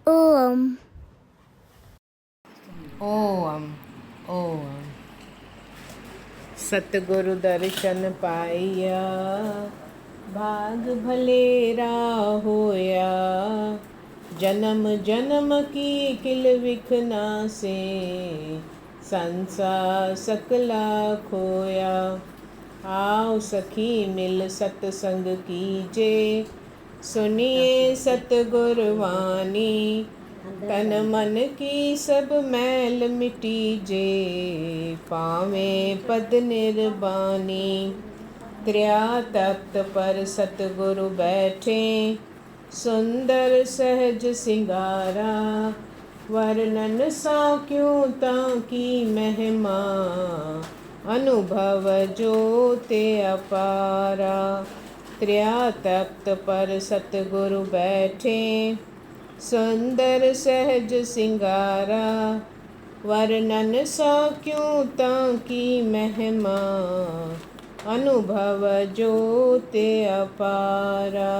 ओम ओम ओम। सतगुरु दर्शन पाइया, भाग भलेरा होया। जन्म जन्म की किल विखना से, संसार सकला खोया। आओ सखी मिल सतसंग कीजे, सुनिए सतगुरु वाणी। तन मन की सब मैल मिटी जे, पावे पद निर्वाणी। त्रिया तख्त पर सतगुरु बैठे, सुंदर सहज सिंगारा। वर्णन सा क्यों ताकी महिमा, अनुभव जो ते अपारा। त्रिया तख्त पर सतगुरु बैठे, सुंदर सहज सिंगारा। वर्णन सा क्यों ताकी महिमा, अनुभव जो ते अपारा।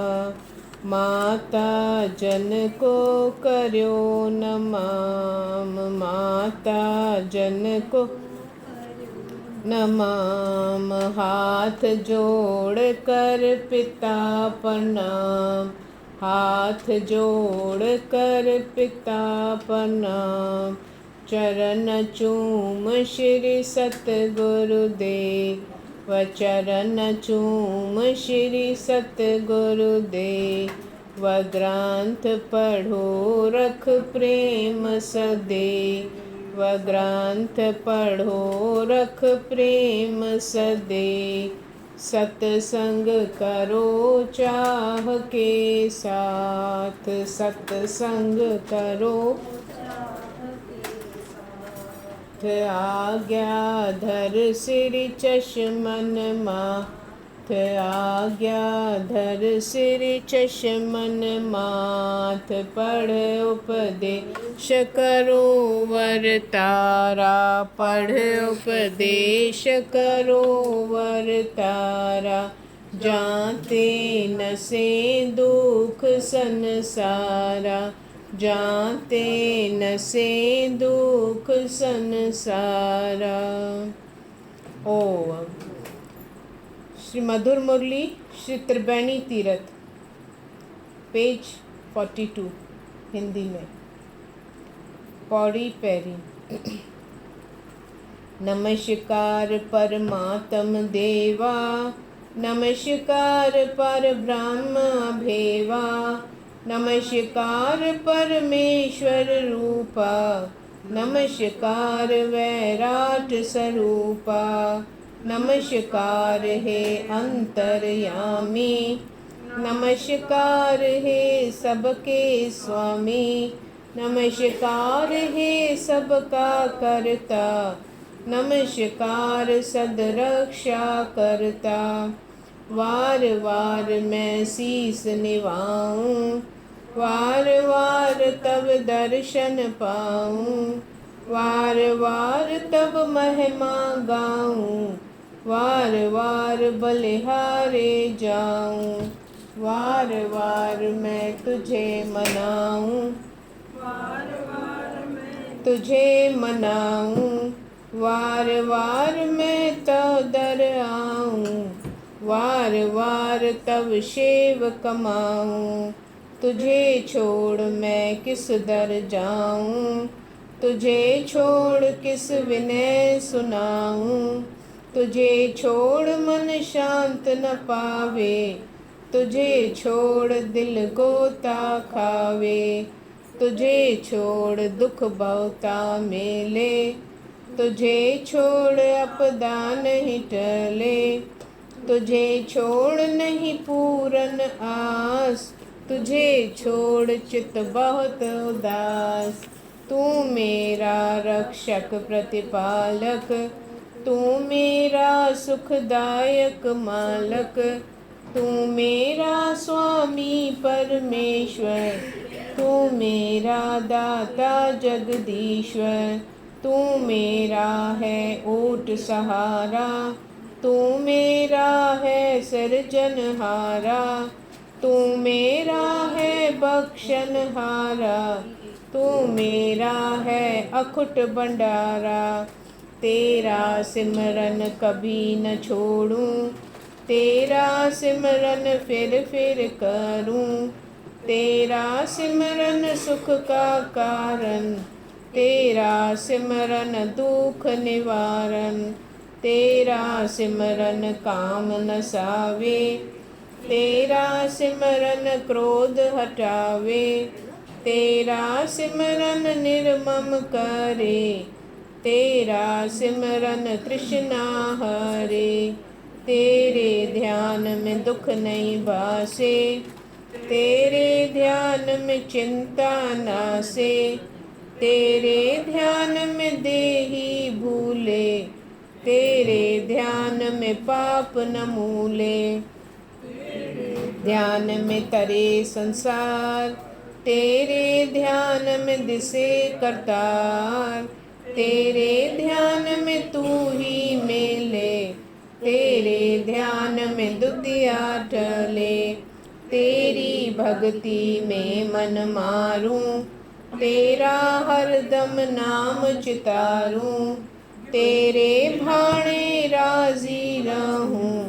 माता जन को कर्यो नमाम, माता जन को नमाम। हाथ जोड़ कर पिता प्रणाम, हाथ जोड़ कर पिता प्रणाम। चरण चूम श्री सतगुरु देव, चरण चूम श्री सतगुरु देव। व ग्रंथ पढ़ो रख प्रेम सदैव, व ग्रंथ पढ़ो रख प्रेम सदैव। सत्संग करो चाह के साथ, सत्संग करो आज्ञा धर सिर चश्मन माथ, आज्ञा धर सिर चश्मन माथ। पढ़ उपदेश करो वरतारा, पढ़ उपदेश करो वरतारा। जाते न से दुख संसारा, जाते न से दुख संसारा। ओम। श्री मधुर मुरली श्री त्रिवेणी तीर्थ, पेज 42, हिंदी में। पौड़ी पैरी। नमस्कार परमात्म देवा, नमस्कार पर ब्रह्म भेवा। नमस्कार परमेश्वर रूपा, नमस्कार वैराट स्वरूपा। नमस्कार हे अंतर्यामी, नमस्कार हे सबके स्वामी। नमस्कार हे सबका करता, नमस्कार सदरक्षा करता। वार वार मैं शीस निभाऊं, वार वार तब दर्शन पाऊं। वार वार तब महिमा गाऊं, वार वार बलिहारे जाऊं। वार वार मैं तुझे मनाऊं, वार वार मैं तुझे मनाऊं। वार वार मैं तो दर आऊं, वार वार तब सेव कमाऊं। तुझे छोड़ मैं किस दर जाऊं, तुझे छोड़ किस विनय सुनाऊं। तुझे छोड़ मन शांत न पावे, तुझे छोड़ दिल गोता खावे। तुझे छोड़ दुख बहुता मेले, तुझे छोड़ अपदा नहीं टले। तुझे छोड़ नहीं पूरन आस, तुझे छोड़ चित बहुत उदास। तू मेरा रक्षक प्रतिपालक, तू मेरा सुखदायक मालक। तू मेरा स्वामी परमेश्वर, तू मेरा दाता जगदीश्वर। तू मेरा है ऊट सहारा, तू मेरा है सिरजनहारा। तू मेरा है बख्शनहारा, तू मेरा है अखुट भंडारा। तेरा सिमरन कभी न छोड़ूं, तेरा सिमरन फिर करूं। तेरा सिमरन सुख का कारण, तेरा सिमरन दुख निवारण। तेरा सिमरन काम नसावे, तेरा सिमरन क्रोध हटावे। तेरा सिमरन निर्मम करे, तेरा सिमरन तृष्णा हरे। तेरे ध्यान में दुख नहीं भासे, तेरे ध्यान में चिंता नासे। तेरे ध्यान में देही भूले, तेरे ध्यान में पाप न मूले। ध्यान में तरे संसार, तेरे ध्यान में दिसे करतार। तेरे ध्यान में तू ही मिले, तेरे ध्यान में दुतिया टले। तेरी भक्ति में मन मारूं, तेरा हरदम नाम चितारूं। तेरे भाणे राजी रहूं,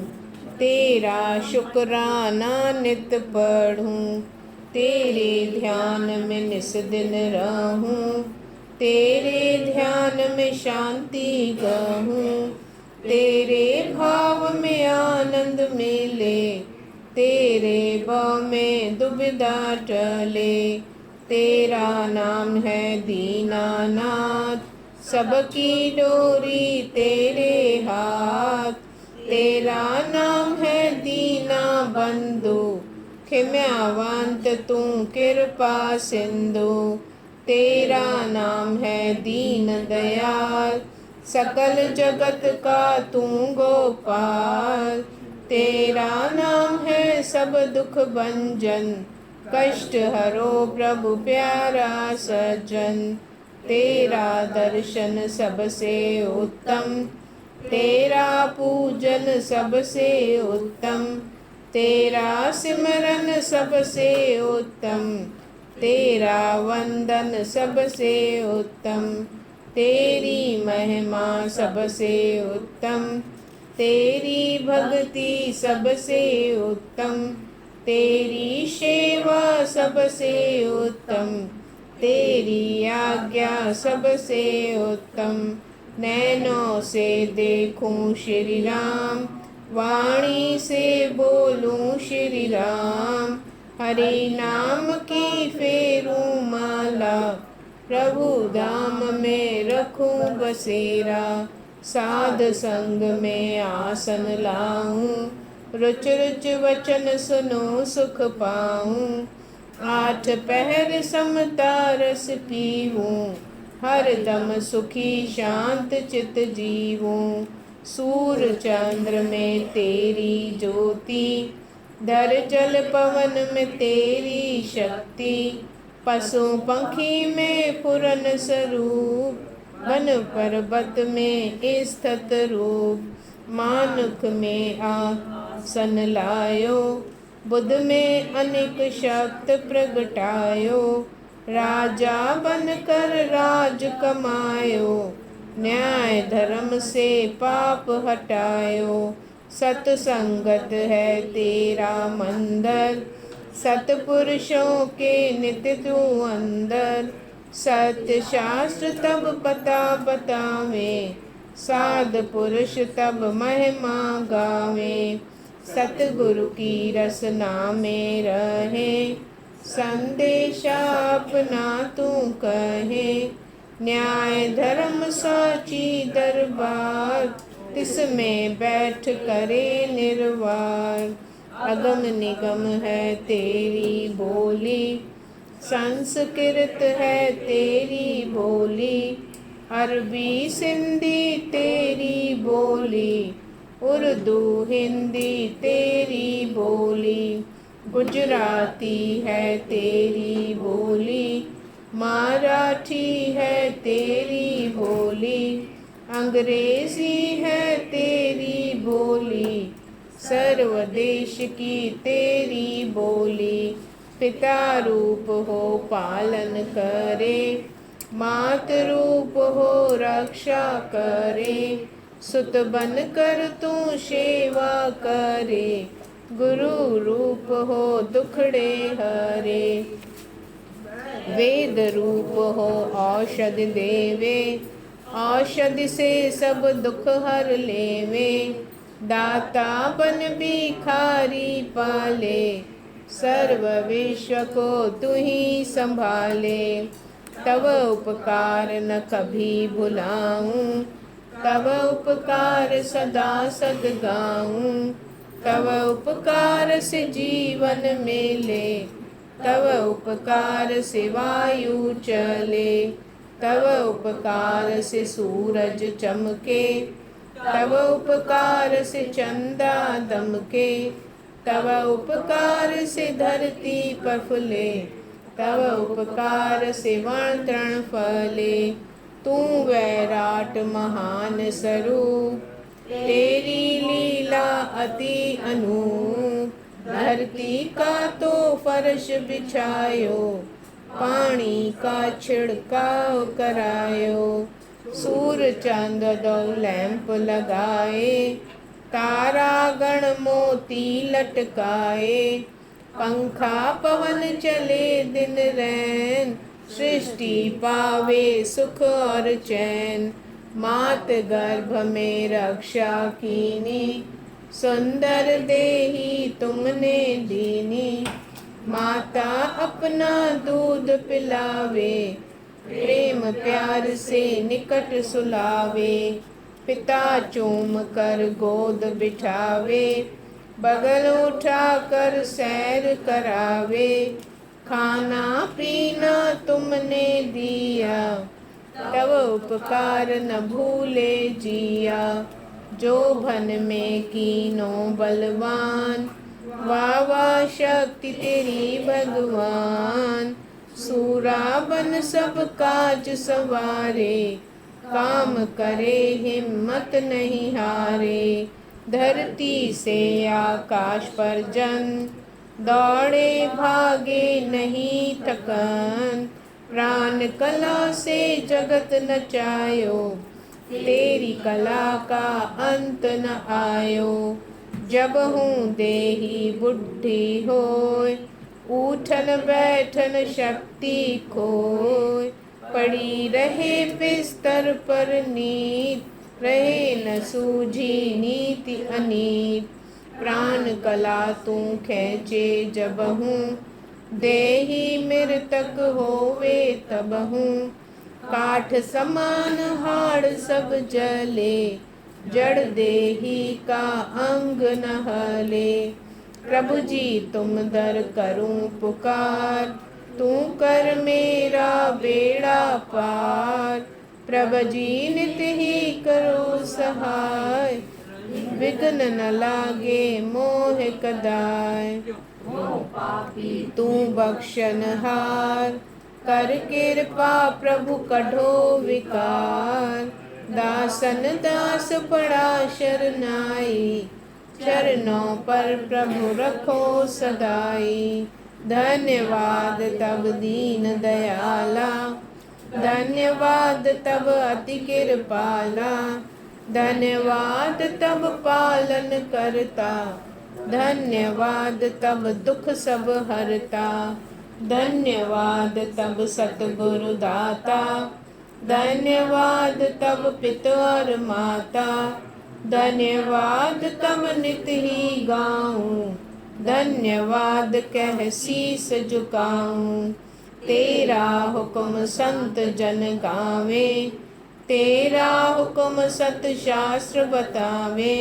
तेरा शुक्राना नित पढ़ूं। तेरे ध्यान में निस दिन रहूं, तेरे ध्यान में शांति गहूं। तेरे भाव में आनंद मिले, तेरे भाव में दुविधा टले। तेरा नाम है दीनानाथ, सबकी डोरी तेरे हाथ। तेरा नाम है दीना बंधु, क्षम्यावंत तू कृपा सिंधु। तेरा नाम है दीन दयाल, सकल जगत का तू गोपाल। तेरा नाम है सब दुख भंजन, कष्ट हरो प्रभु प्यारा सज्जन। तेरा दर्शन सबसे उत्तम, तेरा पूजन सबसे उत्तम। तेरा सिमरन सबसे उत्तम, तेरा वंदन सबसे उत्तम। तेरी महिमा सबसे उत्तम, तेरी भक्ति सबसे उत्तम। तेरी सेवा सबसे उत्तम, तेरी आज्ञा सबसे उत्तम। नैनों से देखूं श्री राम, वाणी से बोलूं श्री राम। हरि नाम की फेरूं माला, प्रभु धाम में रखूं बसेरा। साध संग में आसन लाऊं, रुच रुच वचन सुनो सुख पाऊं। आठ पहर समता रस पीऊं, हर दम सुखी शांत चित जीवूं। सूर चंद्र में तेरी ज्योति, धर जल पवन में तेरी शक्ति। पशु पंखी में पुरन स्वरूप, वन पर्वत में स्थित रूप। मानुख में आसन लायो, बुध में अनेक शक्ति प्रगटायो। राजा बनकर राज कमायो, न्याय धर्म से पाप हटायो। सतसंगत है तेरा मंदिर, सतपुरुषों के नित्य तू अंदर। सत्य शास्त्र तब पता बतावे, साध पुरुष तब महिमा गावे। सतगुरु की रसना में रहे, संदेशा अपना तू कहे। न्याय धर्म साची दरबार, तिसमें बैठ करे निर्वार। अगम निगम है तेरी बोली, संस्कृत है तेरी बोली। अरबी सिंधी तेरी बोली, उर्दू हिंदी तेरी बोली। गुजराती है तेरी बोली, मराठी है तेरी बोली। अंग्रेजी है तेरी बोली, सर्वदेश की तेरी बोली। पिता रूप हो पालन करे, मात रूप हो रक्षा करे। सुत बन कर तू सेवा करे, गुरु रूप हो दुखड़े हरे। वेद रूप हो औषधि देवे, औषधि से सब दुख हर लेवे। दाता बन भिखारी पाले, सर्व विश्व को तू ही संभाले। तब उपकार न कभी भुलाऊं, तब उपकार सदा सद गाऊं। तब उपकार से जीवन मिले, तब उपकार से वायु चले। तब उपकार से सूरज चमके, तब उपकार से चंदा दमके। तब उपकार से धरती प्रफुल्ले, तब उपकार से वण तृण फले। तू वैराट महान स्वरूप, तेरी लीला अति अनूप। धरती का तो फर्श बिछायो, पानी का छिड़काव करायो। सूर्य चांद दो लैंप लगाए, तारा गण मोती लटकाए। पंखा पवन चले दिन रैन, सृष्टि पावे सुख और चैन। मात गर्भ में रक्षा कीनी, सुंदर देही तुमने दीनी। माता अपना दूध पिलावे, प्रेम प्यार से निकट सुलावे। पिता चूम कर गोद बिठावे, बगल उठा कर सैर करावे। खाना पीना तुमने दिया, तब उपकार न भूले जिया। जो भन में कीनो बलवान, वाह वाह शक्ति तेरी भगवान। सूरा बन सब काज सवारे, काम करे हिम्मत नहीं हारे। धरती से आकाश पर जन, दौड़े भागे नहीं थकन। प्राण कला से जगत नचायो, तेरी कला का अंत न आयो। जब हूँ देही बुद्धि होय, उठन बैठन शक्ति खोय। पड़ी रहे बिस्तर पर नींद, रहे न सूझी नीति अनीत। प्राण कला तू खेचे जब हूँ, देही मृतक होवे तब हूँ। काठ समान हाड़ सब जले, जड़ देही का अंग न हले। प्रभु जी तुम दर करूं पुकार, तू कर मेरा बेड़ा पार। प्रभु जी नित ही करो सहाय, विघ्न न लागे मोह कदाय। तू बख्शनहार, कर कृपा प्रभु कढ़ो विकार। दासन दास पड़ा शरनाई, चरणों पर प्रभु रखो सदाई। धन्यवाद तब दीन दयाला, धन्यवाद तब अति कृपाला। धन्यवाद तब पालन करता, धन्यवाद तब दुख सब हरता। धन्यवाद तब सतगुरु दाता, धन्यवाद तब पिता और माता। धन्यवाद तब नित ही गाऊं, धन्यवाद कह शीस झुकाऊं। तेरा हुक्म संत जन गावे, तेरा हुक्म सत शास्त्र बतावे।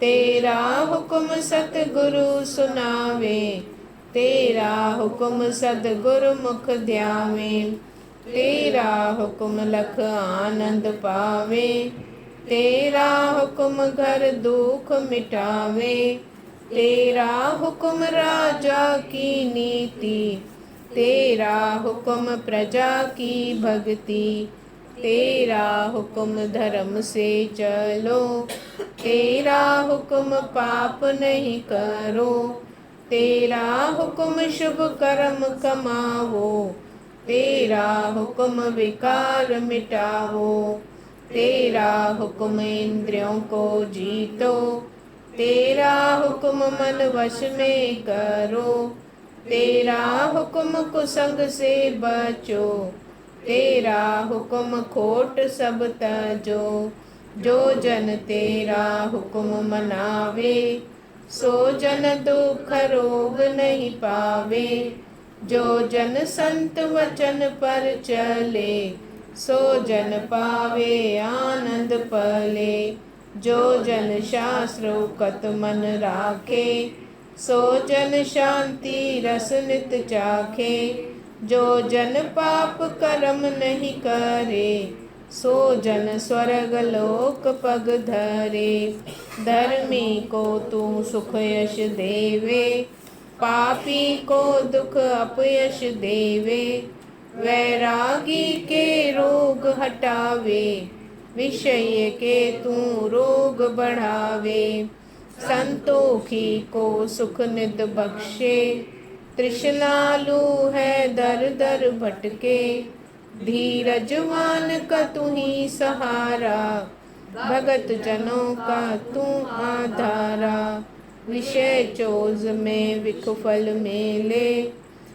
तेरा हुक्म सतगुरु सुनावे, तेरा हुक्म सतगुरु मुख ध्यावे। तेरा हुक्म लख आनंद पावे, तेरा हुक्म घर दुख मिटावे। तेरा हुक्म राजा की नीति, तेरा हुक्म प्रजा की भक्ति। तेरा हुक्म धर्म से चलो, तेरा हुक्म पाप नहीं करो, तेरा हुक्म शुभ कर्म कमावो, तेरा हुक्म विकार मिटावो, तेरा हुक्म इंद्रियों को जीतो, तेरा हुक्म मन वश में करो, तेरा हुक्म कुसंग से बचो, तेरा हुक्म खोट सब तजो, जो जन तेरा हुक्म मनावे, सो जन दुख रोग नहीं पावे, जो जन संत वचन पर चले, सो जन पावे आनंद पले, जो जन शास्त्र उकत मन राखे, सो जन शांति रस नित चाखे, जो जन पाप कर्म नहीं करे, सो जन स्वर्ग लोक पग धरे, धर्मी को तू सुख यश देवे, पापी को दुख अपयश देवे, वैरागी के रोग हटावे, विषय के तू रोग बढ़ावे, संतोखी को सुख नित बख्शे, तृष्णालु है दर दर भटके, धीरजवान का तू ही सहारा, भगत जनों का तू आधारा, विषय चोज में विख फल मेले,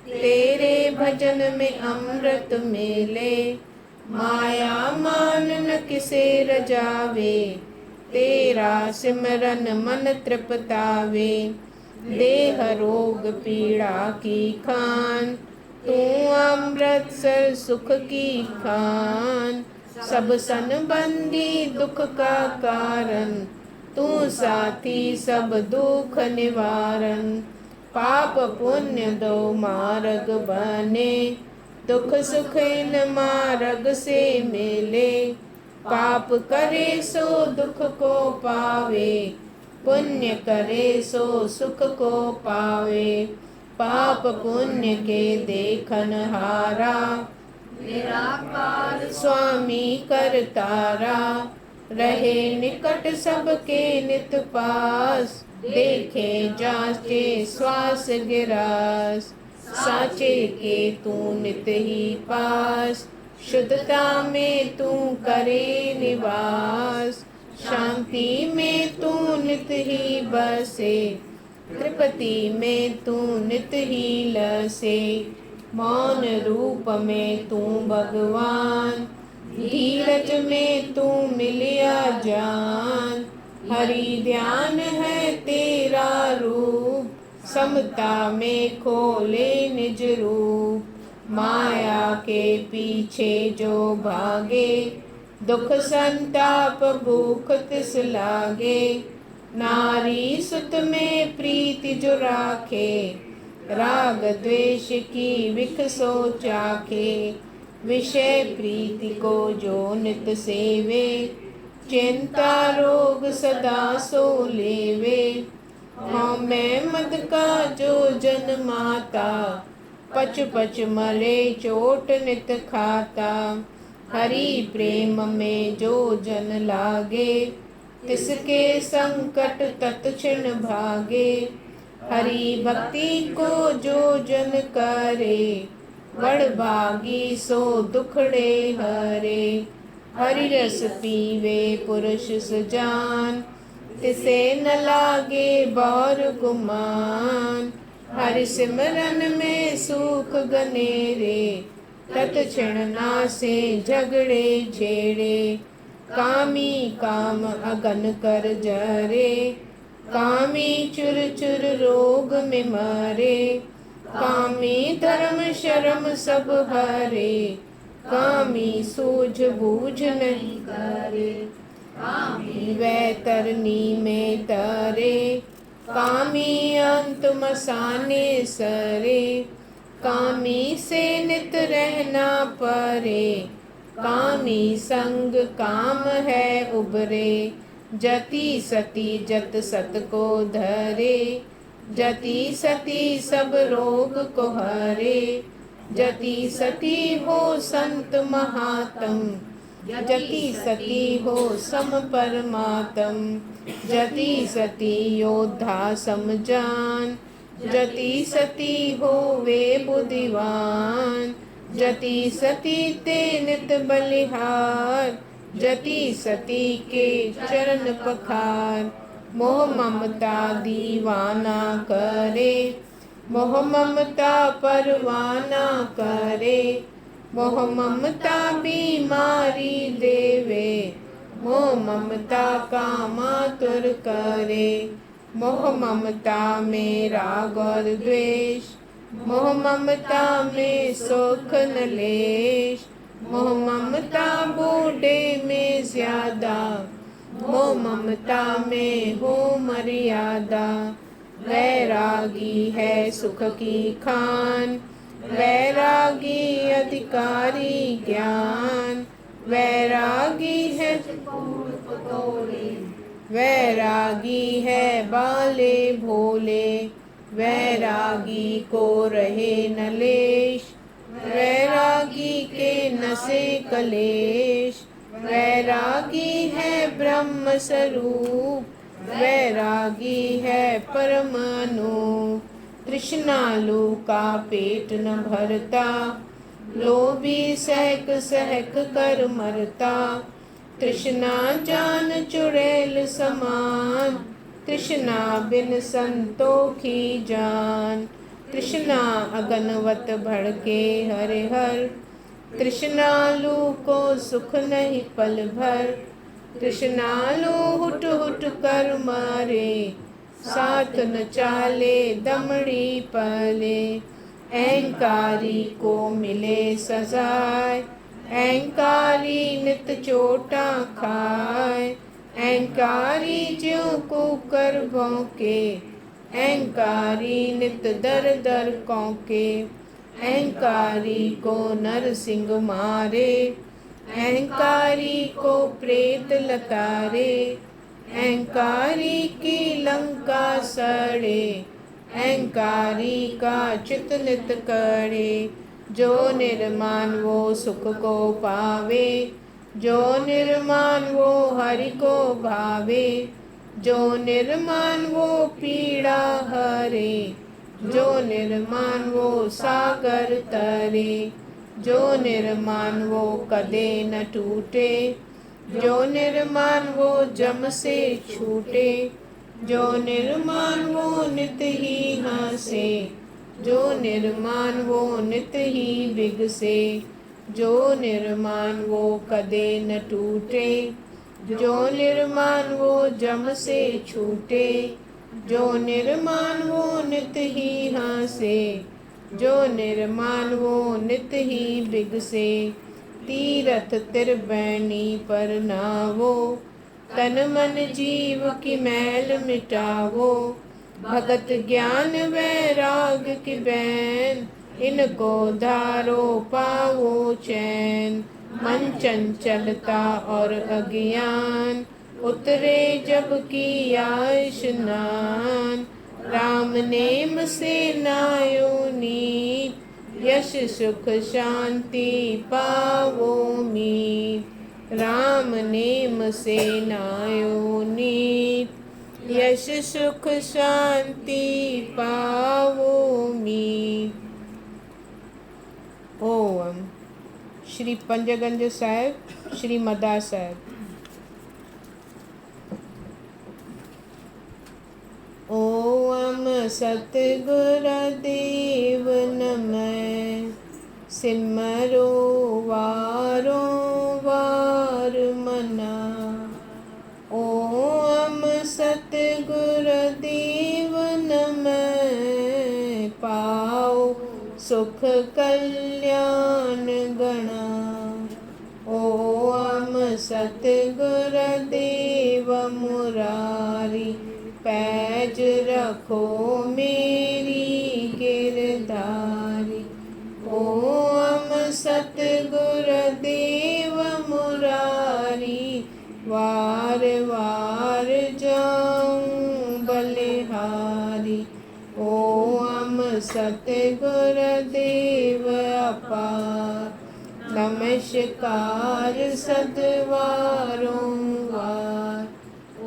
तेरे भजन में अमृत मेले, माया मान न किसे रजावे, तेरा सिमरन मन तृप्तावे, देह रोग पीड़ा की खान, तू अमृतसर सुख की खान, सब संबंधी दुख का कारण, तू साथी सब दुख निवारण, पाप पुण्य दो मार्ग बने, दुख सुख इन मार्ग से मिले, पाप करे सो दुख को पावे, पुण्य करे सो सुख को पावे, पाप पुण्य के देखन हारा, निराकार स्वामी करतारा, रहे निकट सबके नित पास, देखे जाचे श्वास गिरास, साचे के तू नित ही पास, शुद्धता में तू करे निवास, शांति में तू नित ही बसे, त्रिपति में तू नित ही लसे, मौन रूप में तू भगवान, धीरज में तू मिलिया जान, हरि ध्यान है तेरा रूप, समता में खोले निज रूप, माया के पीछे जो भागे, दुख संताप भूख तिस लागे, नारी सुत में प्रीति जो राखे, राग द्वेष की विख सो चाखे, विषय प्रीति को जो नित सेवे, चिंता रोग सदा सो लेवे, मैं मद का जो जन माता, पच पच मरे चोट नित खाता, हरि प्रेम में जो जन लागे, तिसके संकट तत्क्षण भागे, हरि भक्ति को जो जन करे, बड़ भागी सो दुखड़े हरे, हरि रस पीवे पुरुष सुजान, तिसे न लागे बौर गुमान, हरि सिमरन में सुख गनेरे, तत्क्षण नासे झगड़े झेड़े, कामी काम अगन कर जरे, कामी चुर चुर रोग में मरे, कामी धर्म शर्म सब हरे, कामी सूझ बूझ नहीं करे, कामी वैतरनी में तरे, कामी अंत मसाने सरे, कामी से नित रहना परे, कामी संग काम है उबरे, जति सती जत सत को धरे, जति सती सब रोग को हरे, जति सती हो संत महात्म, जति सती हो सम परमात्म, जति सती योद्धा समजान, जति सती हो वे बुद्धिवान, जति सती ते नित बलिहार, जति सती के चरण पखार। मोह ममता दीवाना करे, मोह ममता परवाना करे, मोह ममता बीमारी देवे, मोह ममता का मातुर करे। मोह ममता में राग और द्वेष, मोह ममता में सुख नलेश, मोह ममता बूढ़े में ज्यादा, मोह ममता में हो मर्यादा। वैरागी है सुख की खान, वैरागी अधिकारी ज्ञान, वैरागी है वैरागी है बाले भोले, वैरागी को रहे नलेश, वैरागी के नसे कलेश, वैरागी है ब्रह्म स्वरूप, वैरागी है परमाणु। तृष्णालु का पेट न भरता, लोभी सहक सहक कर मरता। तृष्णा जान चुड़ैल समान, तृष्णा बिन संतोखी जान। तृष्णा अगनवत भड़के हरे हर, तृष्णालु को सुख नहीं पल भर। तृष्णालु हुट हुट कर मारे, साथ न चाले दमड़ी पले। अहंकारी को मिले सजाए, अहंकारी नित चोटा खाए। अहंकारी ज्यों को कर भौंके, अहंकारी नित दर दर कौंके। अहंकारी को नरसिंह मारे, अहंकारी को प्रेत लतारे। अहंकारी की लंका सड़े, अहंकारी का चित नित करे। जो निर्माण वो सुख को पावे, जो निर्माण वो हरि को भावे। जो निर्माण वो पीड़ा हरे, जो निर्माण वो सागर तरे। जो निर्माण वो कदे न टूटे, जो निर्माण वो जम से छूटे। जो निर्माण वो नित ही हासे, जो निर्माण वो नित ही बिगसे। जो निर्माण वो कदे न टूटे, जो निर्माण वो जम से छूटे। जो निर्माण वो नित ही हासे, जो निर्माण वो नित ही बिगसे। तीरथ त्रिवेणी पर नावो, तन मन जीव की मैल मिटावो। भगत ज्ञान वैराग की बैन, इनको धारो पावो चैन। मन चंचलता और अज्ञान, उतरे जब किया स्नान। राम नेम से नायो नीत, यश सुख शांति पावो मीत। राम नेम से नायो नीत, यश सुख शांति पावो मीत। ओम। श्री पंजगंज साहिब, श्री मदा साहिब। ओम सतगुरुदेव नमः, सिमरो वारो वार मना। ओम सतगुरुदेव नमः, पाओ सुख कल्याण गणा। ओम सतगुरुदेव मुरारी, पैज रखो मेरी गिरधारी। ओम सतगुरुदेव मुरारी, वार वार जाऊं बलिहारी। ओम सतगुरुदेव अपार, नमस्कार सद्वारों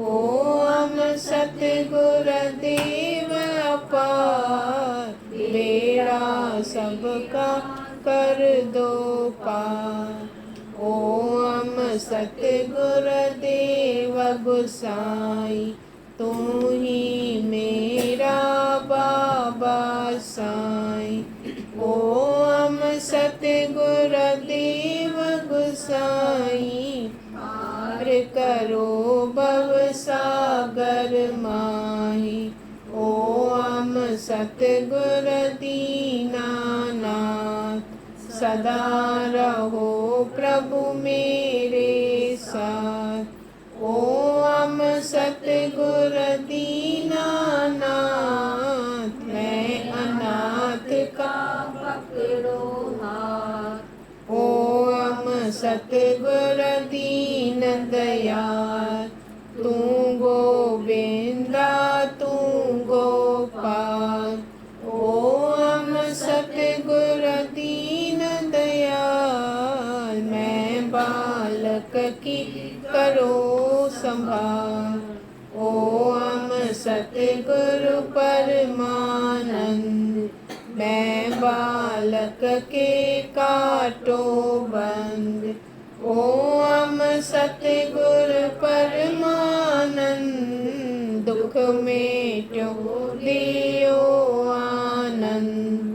ओम सतगुरुदेव अपार, बेड़ा सबका कर दो पार। ओम सतगुरुदेव गोसाई, तू ही मेरा बाबा साईं। ओम सतगुरुदेव गोसाई, पार करो भव सागर माही। ओम सतगुरु दीनानाथ, सदा रहो प्रभु मेरे साथ। ओम सतगुरु दीनानाथ, मैं अनाथ का पकड़ो हाथ। ओम सतगुरु दीन दयाल, तू गोविंदा तू गोपाल। ओम सतगुरु दीन दयाल, मैं बालक की करो संभाल। ओम सतगुरु परमानंद, मैं बालक के काटो बंद। ओम सतगुरु परमानंद, दुख मेटो दियो आनंद।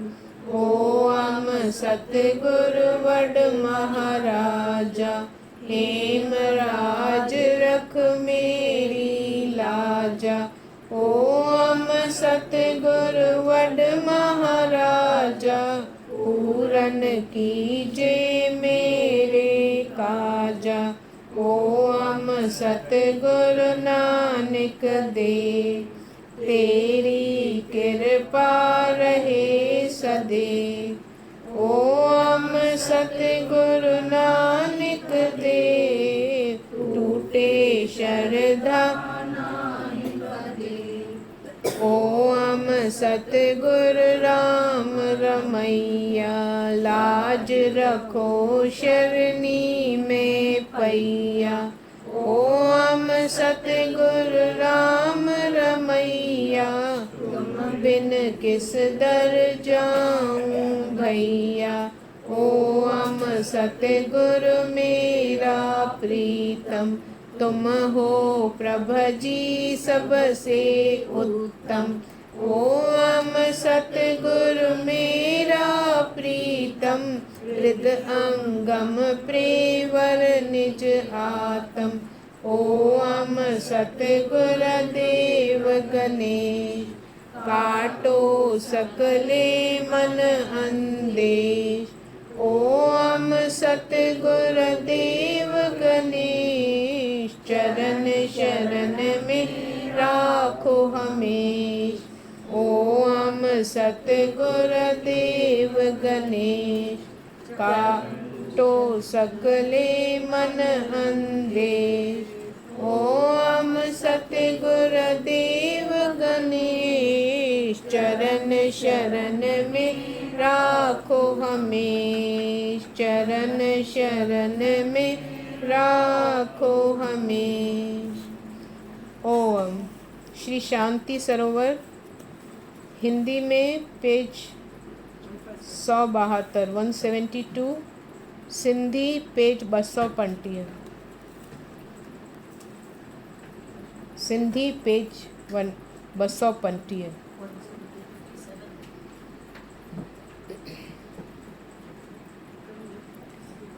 ओम सतगुरु वड महाराजा, हेमराज रख मेरी लाजा। ओम सतगुरु वड महाराजा, पूरन कीजे मेरे काजा। ओम सतगुरु नानक दे, तेरी कृपा रहे सदे। ओम सतगुरु नानक दे, टूटे श्रद्धा ओम सतगुरु राम रमैया, लाज रखो शरणी में पैया। ओम सतगुरु राम रमैया, तुम बिन किस दर जाऊं भैया। ओम सतगुरु मेरा प्रीतम, तुम हो प्रभजी सबसे उत्तम। ओम सतगुरु मेरा प्रीतम, हृद अंगम प्रेवर निज आत्म। ओम सतगुरु देव गणेश, काटो सकले मन अंदेश। ओम सतगुरु देव गणेश, चरण शरण में राखो हमेश। ओम सतगुरु देव गणेश, काटो सकले मन अंदेश। ओम सतगुरु देव गणेश, चरण शरण में राखो हमेश। चरण शरण में राखो हमेश। ओम। श्री शांति सरोवर हिंदी में page 172 172, Sindhi page 250, Sindhi page 250।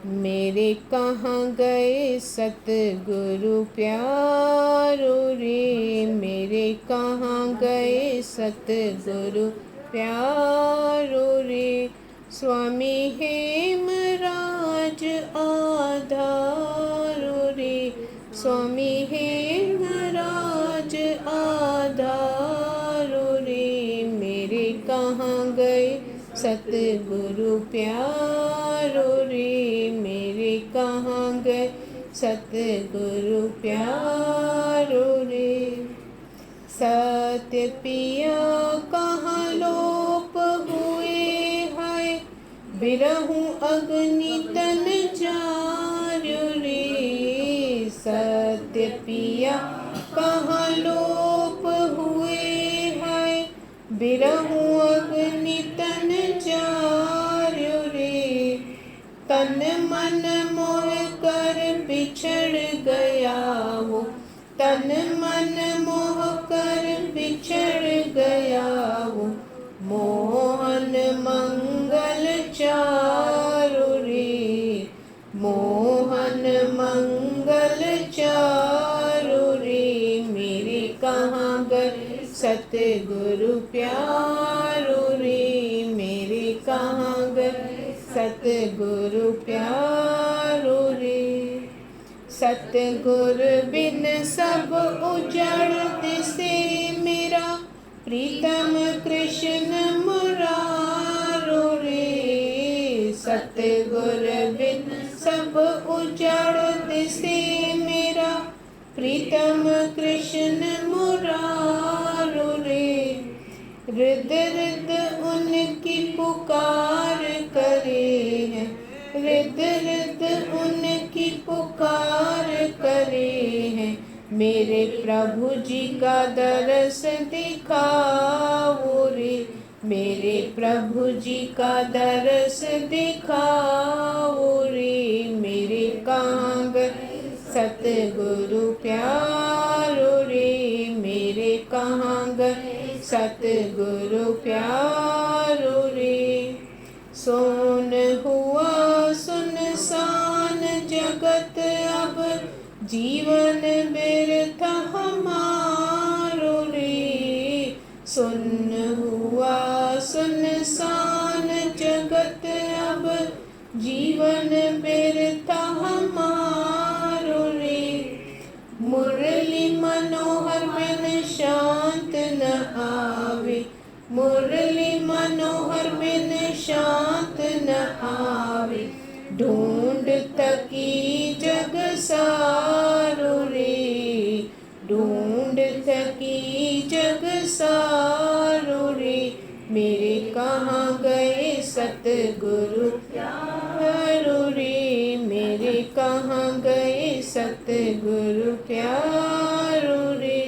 मेरे कहाँ गए सतगुरु प्यारो रे, मेरे कहाँ गए सतगुरु प्यारो रे। स्वामी हेमराज आधारो रे, स्वामी हेमराज आधारो रे। मेरे कहाँ गए सतगुरु प्यारो रे, मेरे कहाँ गए सतगुरु प्यारो रे। सत्य पिया कहाँ लोप हुए हैं, बिरहु अग्नि तन जार्यो रे, सत्य पिया कहाँ लोप हुए है। बिरहु अग्नि तन जार्यो रे, तन मन मोह कर बिछड़ गया वो, तन मन मोह कर बिछड़ गया वो। मोहन मंगल चारु रे, मोहन मंगल चारु रे, मेरे कहाँ गए सतगुरु प्यारो रे, मेरे कहाँ गए सतगुरु प्यारो रे। सतगुर बिन सब उजड़ दिसे मेरा, प्रीतम कृष्ण मुरारो रे। सतगुर बिन सब उजड़ दिसे मेरा, प्रीतम कृष्ण मुरारो रे। रिद रिद उनकी पुकार करे हैं, रिद रिद उनकी पुकार करे हैं। मेरे प्रभु जी का दरस दिखाओ रे, मेरे प्रभु जी का दरस दिखाओ रे। मेरे कहाँ गए सतगुरु प्यारो रे, मेरे कहाँ गए सतगुरु प्यारो रे। सोन हुआ सुनसान जगत अब, जीवन व्यर्थ हमारो रे। सुन हुआ सुनसान जगत अब, जीवन व्यर्थ हमारो रे। मुरली मनोहर बिन शांत न आवे, मुरली मनोहर बिन शांत न आवे। ढूंढ तकी जग सारो रे, ढूंढ तकी जग सारो रे। मेरे कहाँ गए सतगुरु प्यारो रे, मेरे कहाँ गए सतगुरु प्यारो रे।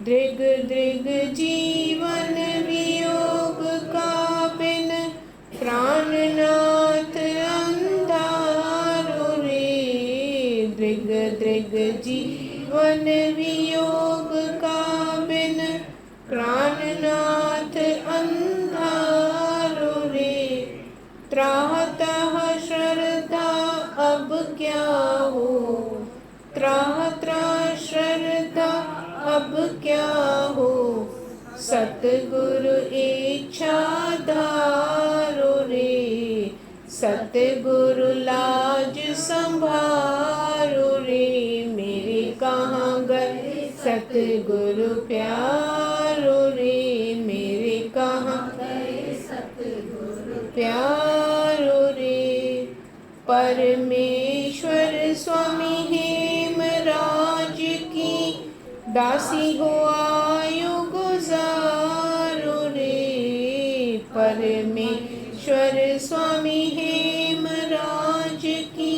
दृग दृग जीवन वियोग का बिन, प्राणनाथ अंधारो रे। दृग दृग जीवन वियोग का बिन, प्राणनाथ अंधारो रे। त्राहतः श्रद्धा अब क्या हो, त्राह श्रद्धा अब क्या हो। सतगुरु इच्छा धारो रे, सतगुरु लाज संभारो रे। मेरे कहाँ गए सतगुरु प्यारो रे, मेरे कहाँ गए सतगुरु प्यारो रे। परमेश्वर स्वामी हेमराज की, दासी हो आयु गुजारो रे। परमेश्वर स्वामी हेमराज की,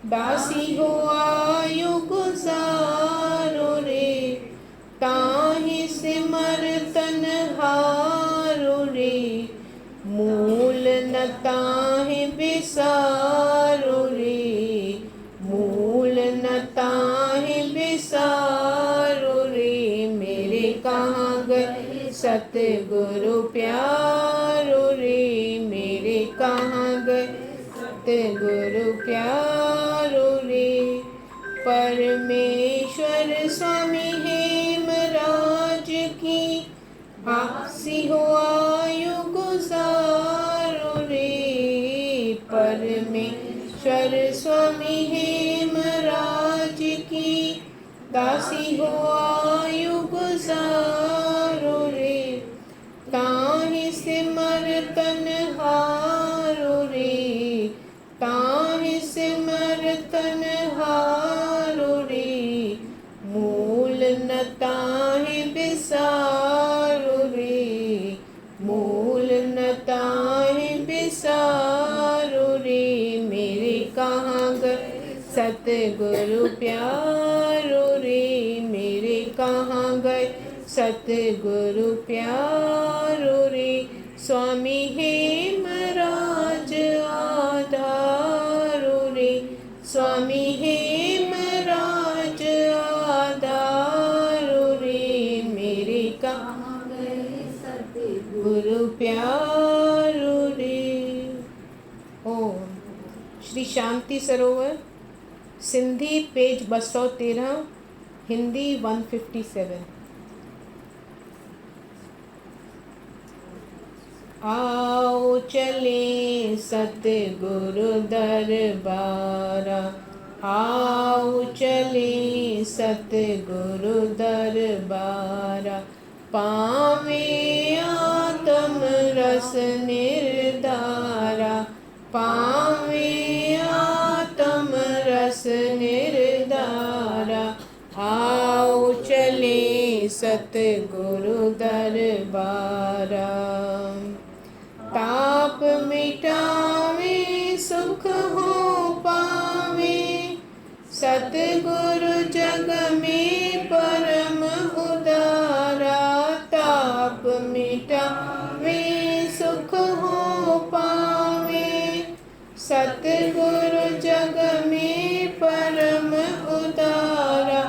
दासी हो आयु गुजारो रे। ताहि सिमर तन हारो रे, मूल न ताहि बिसारो रे। मूल न ताहि बिसारो रे, मेरे कहाँ गए सतगुरु प्यारो रे, मेरे कहाँ गए सतगुरु प्यारो रे। परमेश्वर स्वामी हेमराज की, आपसी हो आयु गुजारो रे। परमेश्वर स्वामी हेमराज की, दासी हो आयु गुजारो रे। ताहि सिमर तन हारो रे, ताहि सिमर तन हारो रे। मूल न ताहि बिसारो रे, मूल न ताहि बिसारो सतगुरु प्यारो रे मेरे कहाँ गए सतगुरु प्यारो रे। स्वामी हेमराज आधारो रे स्वामी हेमराज आधारो रे मेरे कहाँ गए सतगुरु प्यारो रे। ओम। श्री शांति सरोवर सिंधी पेज 213, हिंदी 157। आओ चले सतगुरु दरबारा, आओ चले सतगुरु दरबारा। पावे आत्म रस निर्धारा, पावे आत्म रस निर्धारा। आओ चले सतगुरु दरबारा। ताप मिटावे सुख हो पावे, सतगुरु जग में परम उदारा। ताप मिटावे सुख हो पावे, सतगुरु जग में परम उदारा।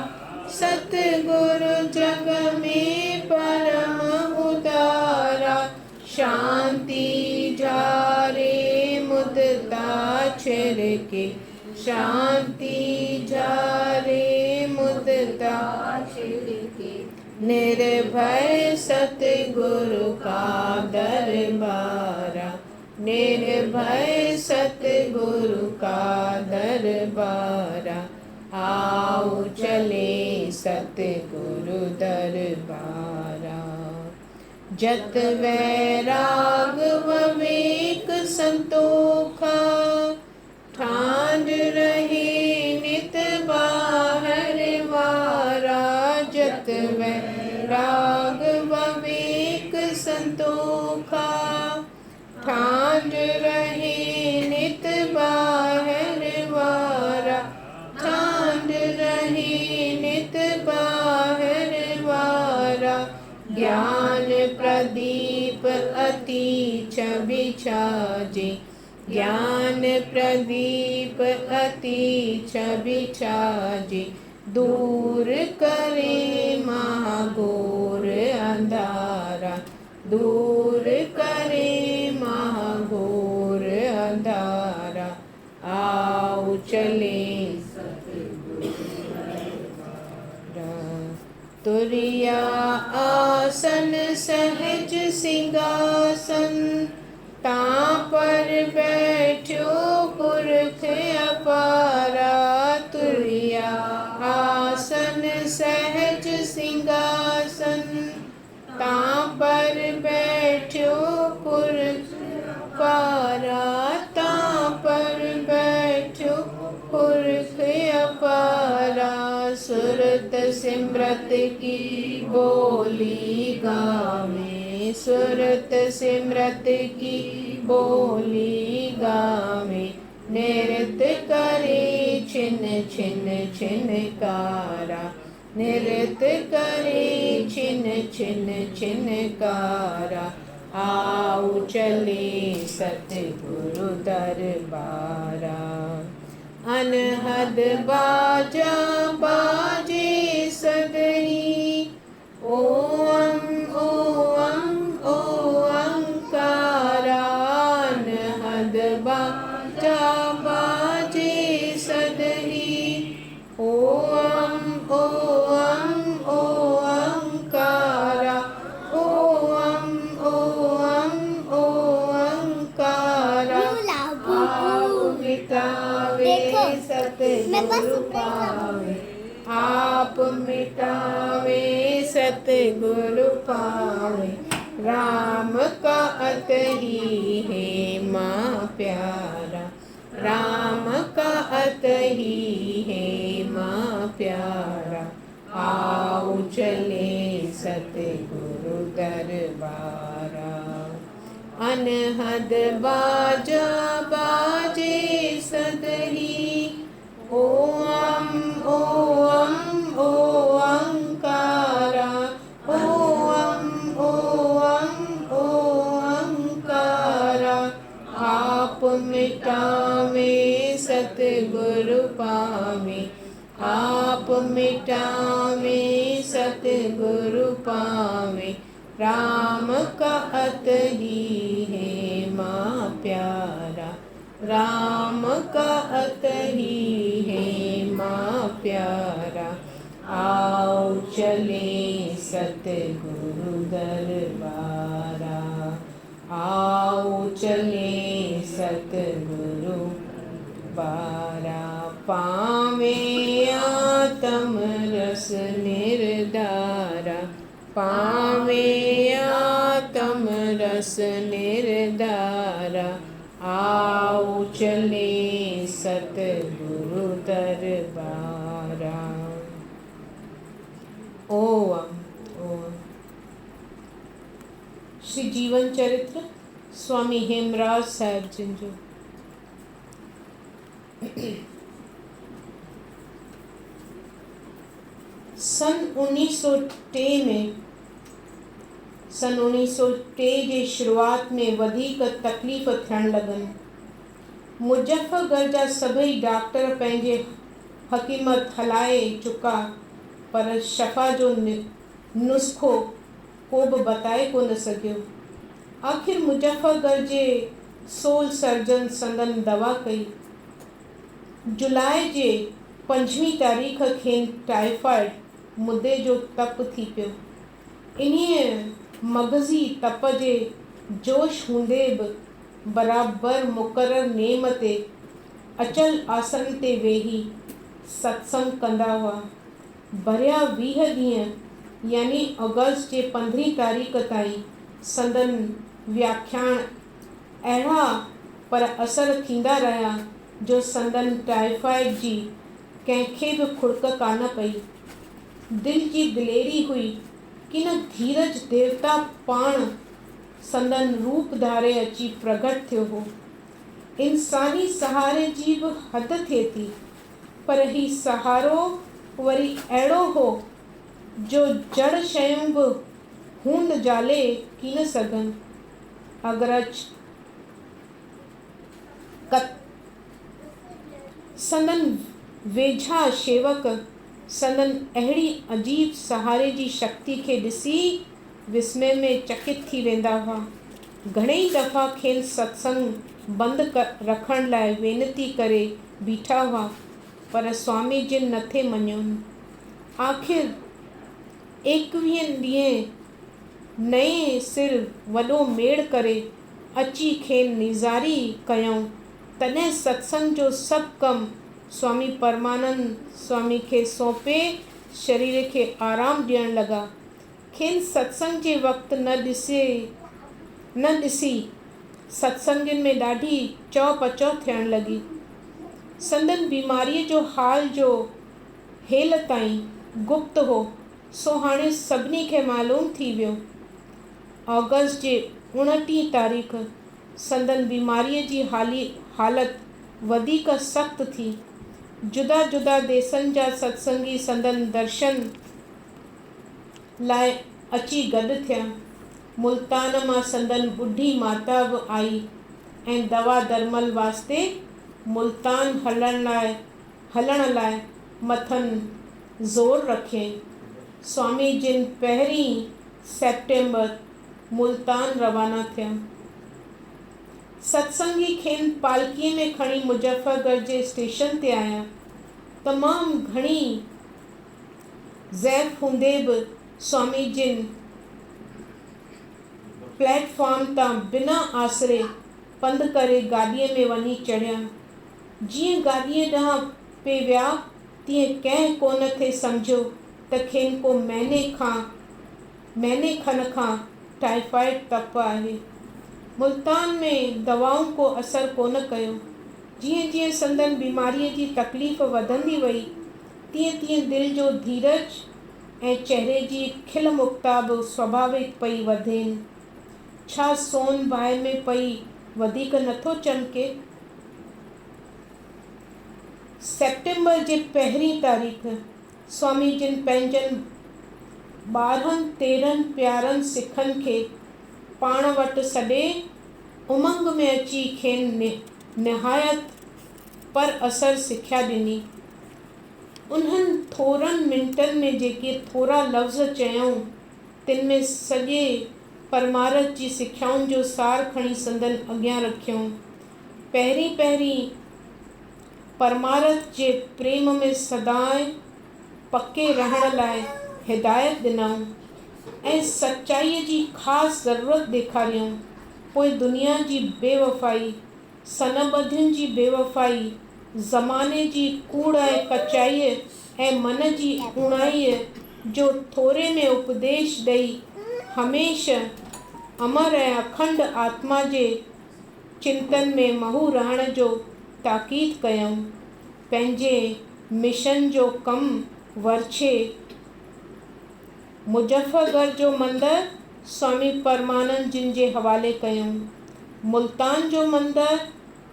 सतगुरु जग में परम उदारा। शांति झारे मुदता छिड़के, शांति झारे मुदता छिड़के। निर्भय सतगुरु का दरबारा, निर्भय सतगुरु का दरबारा। आओ चले सतगुरु दरबारा। जत वैराग विवेक संतोखा, ठान रहे नित बाहर वारा। जत वैराग विवेक संतोखा, ठान रहे नित बाहर वारा। ठान रहे नित बाहर वारा। ज्ञान प्रदीप अति छवि छाजे, ज्ञान प्रदीप अति छवि छाजे। दूर करे महाघोर अंधारा, दूर करे महाघोर अंधारा। आओ चले तुरिया आसन सहज सिंहासन, तां पर बैठो पुरख अपारा। तुरिया आसन सहज सिंहासन, तां पर बैठो पुरख अपारा। तां पर बैठो पुरख अपारा। सुरत सिमरत की बोली गावे, सुरत सिमरत की बोली गावे। नृत्य करे छिन छिन छिनकारा, नृत्य करे छिन छिन छिनकारा। आओ चले सतगुरु दरबारा। अनहद बाजा बाजे सदरी, ओम ओम ओंकारा। अनहद बाजा बाजे सदरी, ओम ओम ओंकारा। ओम ओम ओंकारा। आओ मिटावे सतगुरु पावे, आप मिटावे सतगुरु पावे। राम का अतही है माँ प्यारा, राम का अतही है माँ प्यारा। आओ चले सतगुरु दरबारा। अनहद बाजा बाजे सदही, ओ पावे सतगुरु पावे, आप मिटावे सतगुरु पावे। राम का अत ही है माँ प्यारा, राम का अत ही है माँ प्यारा। आओ चले सतगुरु दरबारा, आओ चले सतगुरु बारा। पावे आत्म रस निर्धारा, पावे आत्म रस निर्धारा। आओ चले सतगुरु दरबारा। ओम ओम। श्री जीवन चरित्र स्वामी हेमराज साहिब जिन जो। सन 1903 में, सन 1903 जे शुरूआत में वधीक तकलीफ़ थियण लॻनि। मुज़फ़्फ़रगढ़ जा सभई डॉक्टर पंहिंजे हकीमत हलाए चुका, पर शफ़ा जो नुस्ख़ो को बि बताए कोन सघियो। आख़िर मुज़फ़्फ़रगढ़ जे सोल सर्जन संदन दवा कई। जुलाई जे 5 तारीख़ खेनि टाइफाइड मुदे जो तप थी पियो। इन्हीअ मग़ज़ी तप जे जोश हूंदे बि बराबरि मुक़रर नेम ते अचल आसन ते वेही सत्संग कंदा हुआ। भरिया 20 ॾींहं यानी अगस्त जे 15 तारीख़ ताईं संदन व्याख्यान अहिड़ा पर असर थींदा रहिया जो संदन टाइफाइड जी कंहिंखे बि खुड़क कान पई। दिल जी दिलेरी हुई कि न धीरज देवता पाण संदन रूप धारे अची प्रगट थियो हो। इंसानी सहारे जी बि हद थिए थी, पर ही सहारो वरी अहिड़ो हो जो जड़ शयूं बि हूंद जाले की न सघनि। अग्रज संदन वेझा शेवक संदन अहिड़ी अजीब सहारे जी शक्ति खे ॾिसी विस्मय में चकित थी वेंदा हुआ। घणेई दफ़ा खेनि सत्संग बंदि रखण लाइ वेनती करे बीठा हुआ, पर स्वामी जिन नथे मञियोनि। आख़िर 21 ॾींहं नए सिर वॾो मेड़ करे अची खेनि निज़ारी कयऊं। तॾहिं सत्संग जो सभु कमु स्वामी परमानंद स्वामी खे सौंपे शरीर खे आराम ॾियण लॻा। खेनि सत्संग जे वक़्तु न ॾिसी सत्संगियुनि में ॾाढी चौ पचौ थियण लॻी। संदन बीमारीअ जो हाल जो हेल ताईं गुप्त हो, सो हाणे सभिनी खे मालूम थी वियो। अगस्त जे 29 तारीख़ संदन बीमारीअ जी हालत वधीक सख़्त थी। जुदा जुदा देशनि जा सत्संगी संदन दर्शन लाइ अची गॾु थिया। मुल्तान मां संदन ॿुढी माता बि आई ऐं दवा दरमल वास्ते मुल्तान हलण लाइ मथनि ज़ोर रखियईं। स्वामी जिन 1 सेप्टेम्बर मुल्तान रवाना थिया। सत्संगी खेनि पालकीअ में खणी मुज़फ़्फ़रगढ़ जे स्टेशन ते आया। तमामु घणी ज़ैफ़ हूंदे बि स्वामी जिन प्लेटफॉर्म तां बिना आसरे पंधु करे गाॾीअ में वञी चढ़िया। जीअं गाॾीअ ॾांहुं पे विया, तीअं कंहिं कोन थे सम्झियो त खेनि को महीने खन खां टाइफाइड तप आहे। मुल्तान में दवाऊं को असर कोन कयो। जीअं जीअं संदन बीमारीअ जी तकलीफ़ वधंदी वई, तीअं तीअं दिल जो धीरज ऐं चहिरे जी खिल मुक्ता बि स्वाभाविक पई वधेनि। छा सोन बाहि में पई वधीक नथो चमके? सेप्टेम्बर जे 1 तारीख़ स्वामी जिन पंहिंजनि 12-13 प्यारनि सिखनि खे पाण वटि सॾे उमंग में अची खेनि निहायत पर असर सिख्या ॾिनी। उन्हनि थोरनि मिंटनि में जेके थोरा लफ़्ज़ चयऊं तिन में सॼे परमार्थ जी सिख्याउनि जो सार खणी संदन अॻियां रखियऊं। पहिरीं परमार्थ जे प्रेम में सदाई पके रहण लाइ हिदायत ॾिनऊं ऐं सचाईअ जी ख़ासि ज़रूरत ॾेखारियऊं। पोइ दुनिया जी बेवफ़ाई, सनबधियुनि जी बेवफ़ाई, ज़माने जी कूड़ ऐं कचाईअ ऐं मन जी उणाईअ जो थोरे में उपदेश ॾेई हमेशह अमर ऐं अखंड आत्मा जे चिंतन में महू रहण जो ताक़ीद कयऊं। पंहिंजे मिशन जो कमु वरछे मुज़फ़्फ़रगढ़ जो मंदरु स्वामी परमानंद जिन जे हवाले कयऊं। मुल्तान जो मंदरु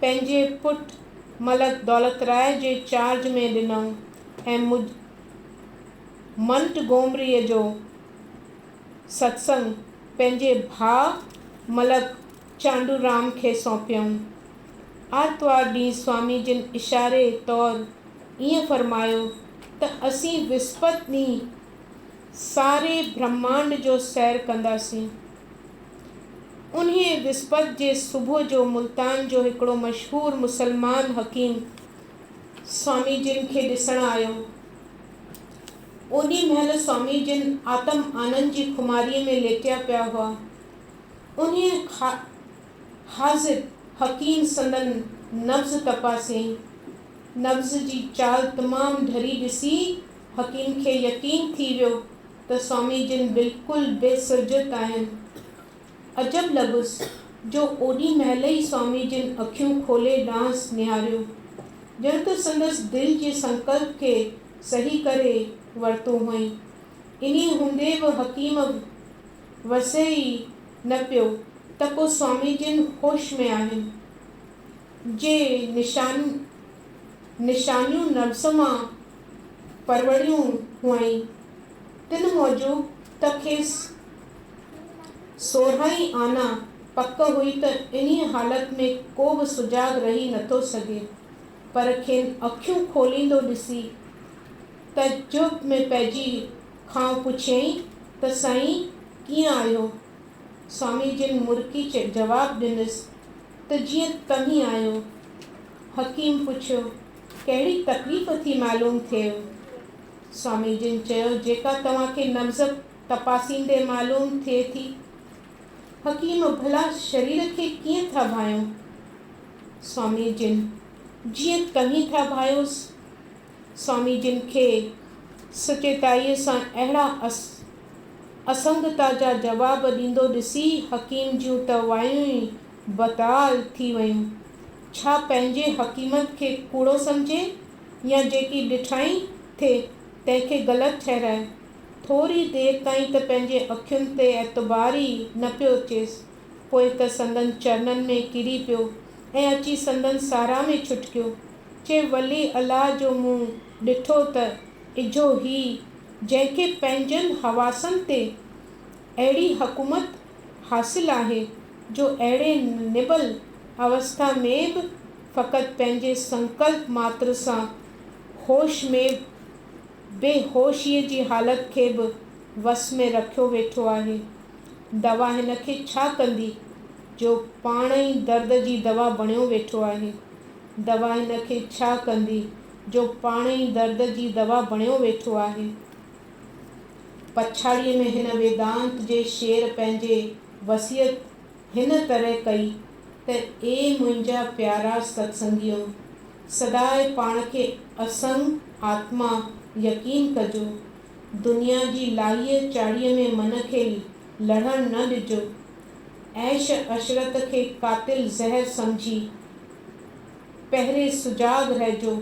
पंहिंजे पुटु मलक दौलतराय जे चार्ज में ॾिनऊं ऐं मंटगोमरीअ जो सत्संग पंहिंजे भाउ मलक चांडूराम खे सौंपियऊं। आर्तवार ॾींहुं स्वामी जिन इशारे तौरु ईअं फरमायो त असीं विस्पति ॾींहुं सारे ब्रह्मांड जो सैर कंदासीं। उन्हीअ विस्पति जे सुबुह जो मुल्तान जो हिकिड़ो मशहूरु मुसलमान हकीम स्वामी जिन खे ॾिसण आयो। ओॾी महिल स्वामी जिन आत्म आनंद जी खुमारीअ में लेटिया पिया हुआ। उन्हीअ हाज़िर हकीम संदन नब्ज़ तपासियईं। नब्ज़ जी चाल तमामु ढरी ॾिसी हकीम खे यकीन थी वियो त स्वामी जिन बिल्कुलु बेसुरजत आहिनि। अजब लॻुसि जो ओॾी महिल ई स्वामी जिन अखियूं खोले ॾांहुं निहारियो, ॼण त संदसि दिलि जे संकल्प खे सही करे वरितो हुअईं। इन्हीअ हूंदे बि हकीम वसे ई न पियो त को स्वामी जिन होश में आहिनि। जे निशानियूं नब्ज़ मां परवड़ियूं हुअईं तिन मौजूब त खेसि 16 आना पक हुई त इन्हीअ हालत में को बि सुजाॻ रही नथो सघे। पर खेनि अखियूं खोलींदो ॾिसी तइजुब में पइजी खां पुछियईं त साईं कीअं आहियो? स्वामी जिन मुर्की जवाबु ॾिनसि त जीअं तव्हीं आहियो। हकीम पुछियो कहिड़ी तकलीफ़ थी मालूम थिएव? स्वामी जिन चयो जेका तव्हांखे नब्ज़ तपासींदे मालूम थिए थी। हकीम भला शरीर खे कीअं था भायूं? स्वामी जिन जीअं तव्हीं था भायोसि। स्वामी जिन खे सचेताईअ सां अहिड़ा असंगता जा जवाब ॾींदो ॾिसी हकीम जूं त वायूं ई बताल थी वयूं। छा पंहिंजे हकीमत खे कूड़ो सम्झे या जेकी ॾिठाई थिए तंहिंखे ग़लति ठहिराए। थोरी देरि ताईं त पंहिंजे अखियुनि ते एतबार ई न पियो अचेसि। पोइ त संदन चरणनि में किरी पियो ऐं अची संदन सारा में छुटकियो। चए वली अलाह जो मुंहुं ॾिठो त इजो ही जंहिंखे पंहिंजनि हवासनि ते अहिड़ी हुकूमत हासिल आहे जो अहिड़े निबल अवस्था में बि फ़क़ति पंहिंजे संकल्प मात्र सां होश में बेहोशीअ जी हालत खे बि वस में रखियो वेठो आहे। दवा हिन खे छा कंदी जो पाण ई दर्द जी दवा बणियो वेठो आहे। दवा हिन खे छा कंदी जो पाण ई दर्द जी दवा बणियो वेठो आहे। पछाड़ीअ में हिन वेदांत जे शेर पंहिंजे वसियत हिन तरह कई त ए मुंहिंजा प्यारा सत्संगियो, सदाई पाण खे असंग आत्मा यकीन कजो। दुनिया जी लाहीअ चाड़ीअ में मन खे लढ़ण न ॾिजो। ऐश अशरत खे कातिल ज़हर सम्झी पहिरें सुजाॻ रहिजो।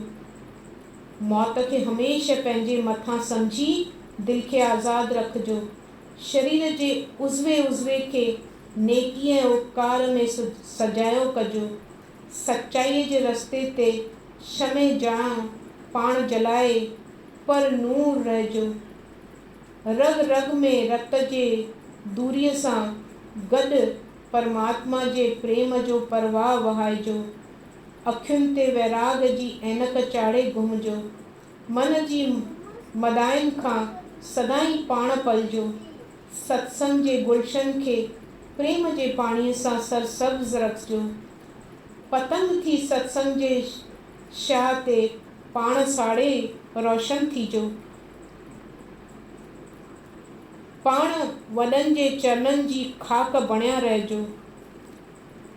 मौत खे हमेशह पंहिंजे मथां सम्झी दिलि खे आज़ादु रखिजो। शरीर जे उज़वे खे नेकी ऐं उपकार में सजायो कजो। सचाईअ जे रस्ते ते शमे जां पाण जलाए पर नूर रहिजो। रग रग में रत जे दूरीअ सां गॾु परमात्मा जे प्रेम जो परवाह वहाइजो। अखियुनि ते वैराग जी ऐनक चाढ़े घुमिजो। मन जी मदाइनि खां सदाईं पाण पलिजो। सत्संग जे गुलशन खे प्रेम जे पाणीअ सां सरसब्ज़ रखिजो। पतंग थी सत्संग जे शाह ते पाण साड़े रोशन थीजो। पाण वॾनि जे चरणनि जी खाक बणिया रहिजो।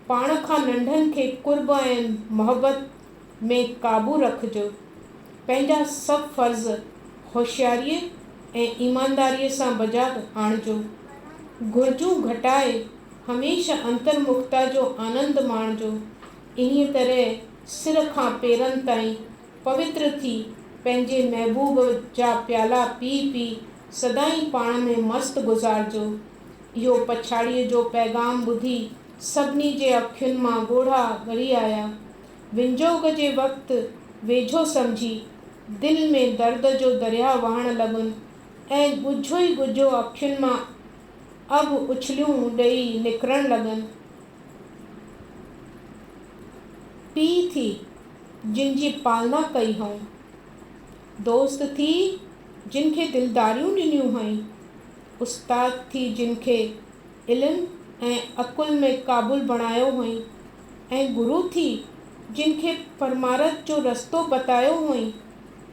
पाण खां नंढनि खे कुर्ब ऐं मोहबत में क़ाबू रखिजो। पंहिंजा सभु फ़र्ज़ होशियारीअ ऐं ईमानदारीअ सां बजा आणिजो। घुरिजूं घटाए हमेशह अंतर्मुखता जो आनंद माणिजो। इन्हीअ तरह सिर खां पेरनि ताईं पवित्र थी पंहिंजे महबूब जा प्याला पी पी सदाईं पाण में मस्तु गुज़ारिजो। इहो पछाड़ीअ जो पैगाम ॿुधी सभिनी जे अखियुनि मां ॻोढ़ा ॻरी आया। विंजोग जे वक़्तु वेझो सम्झी दिलि में दर्द जो दरिया वहण लॻुनि ऐं ॻुझो ई ॻुझो अखियुनि मां अब उछलियूं ॾेई निकिरण लॻनि। पीउ थी जिन जी पालना कई हूं, दोस्त थी जिन खे दिलदारियूं ॾिनियूं हुई, उस्ताद थी जिन खे इल्म ऐं अकुल में क़ाबुल बणायो हुई, ऐं गुरु थी जिन खे परमारथ जो रस्तो बतायो हुई।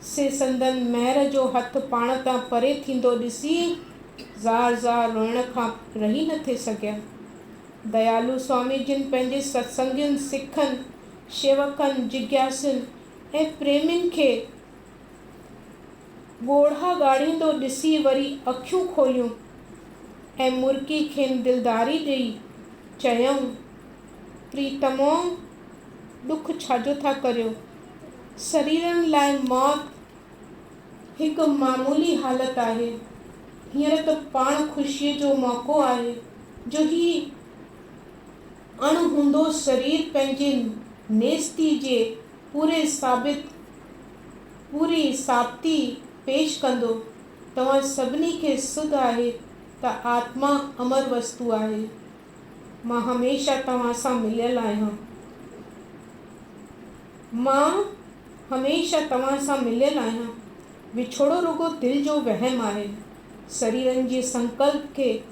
से संदन महर जो हथ पाण तां परे थींदो ॾिसी ज़ार ज़ार रोइण खां रही न थे सघिया। दयालु स्वामी जिन पंहिंजे सत्संगियुनि, सिखनि, शेवकनि, जिज्ञासुनि ऐं प्रेमियुनि खे ॻोढ़ा ॻाढ़ींदो ॾिसी वरी अखियूं खोलियूं ऐं मुर्की खेनि दिलदारी ॾेई चयऊं, प्रीतमो, ॾुख छाजो था करियो? शरीरनि लाइ मौत हिकु मामूली हालति आहे। हींअर त पाण ख़ुशीअ जो मौक़ो आहे जो ही अणहूंदो शरीर पंहिंजे नेस्ती जे पूरी साबिती पेश कंदो। तव्हां सभिनी खे सुध आहे त आत्मा अमर वस्तु आहे। मां हमेशह तव्हां सां मिलियल आहियां। विछोड़ो रुगो दिलि जो वहम आहे। शरीरनि जे संकल्प खे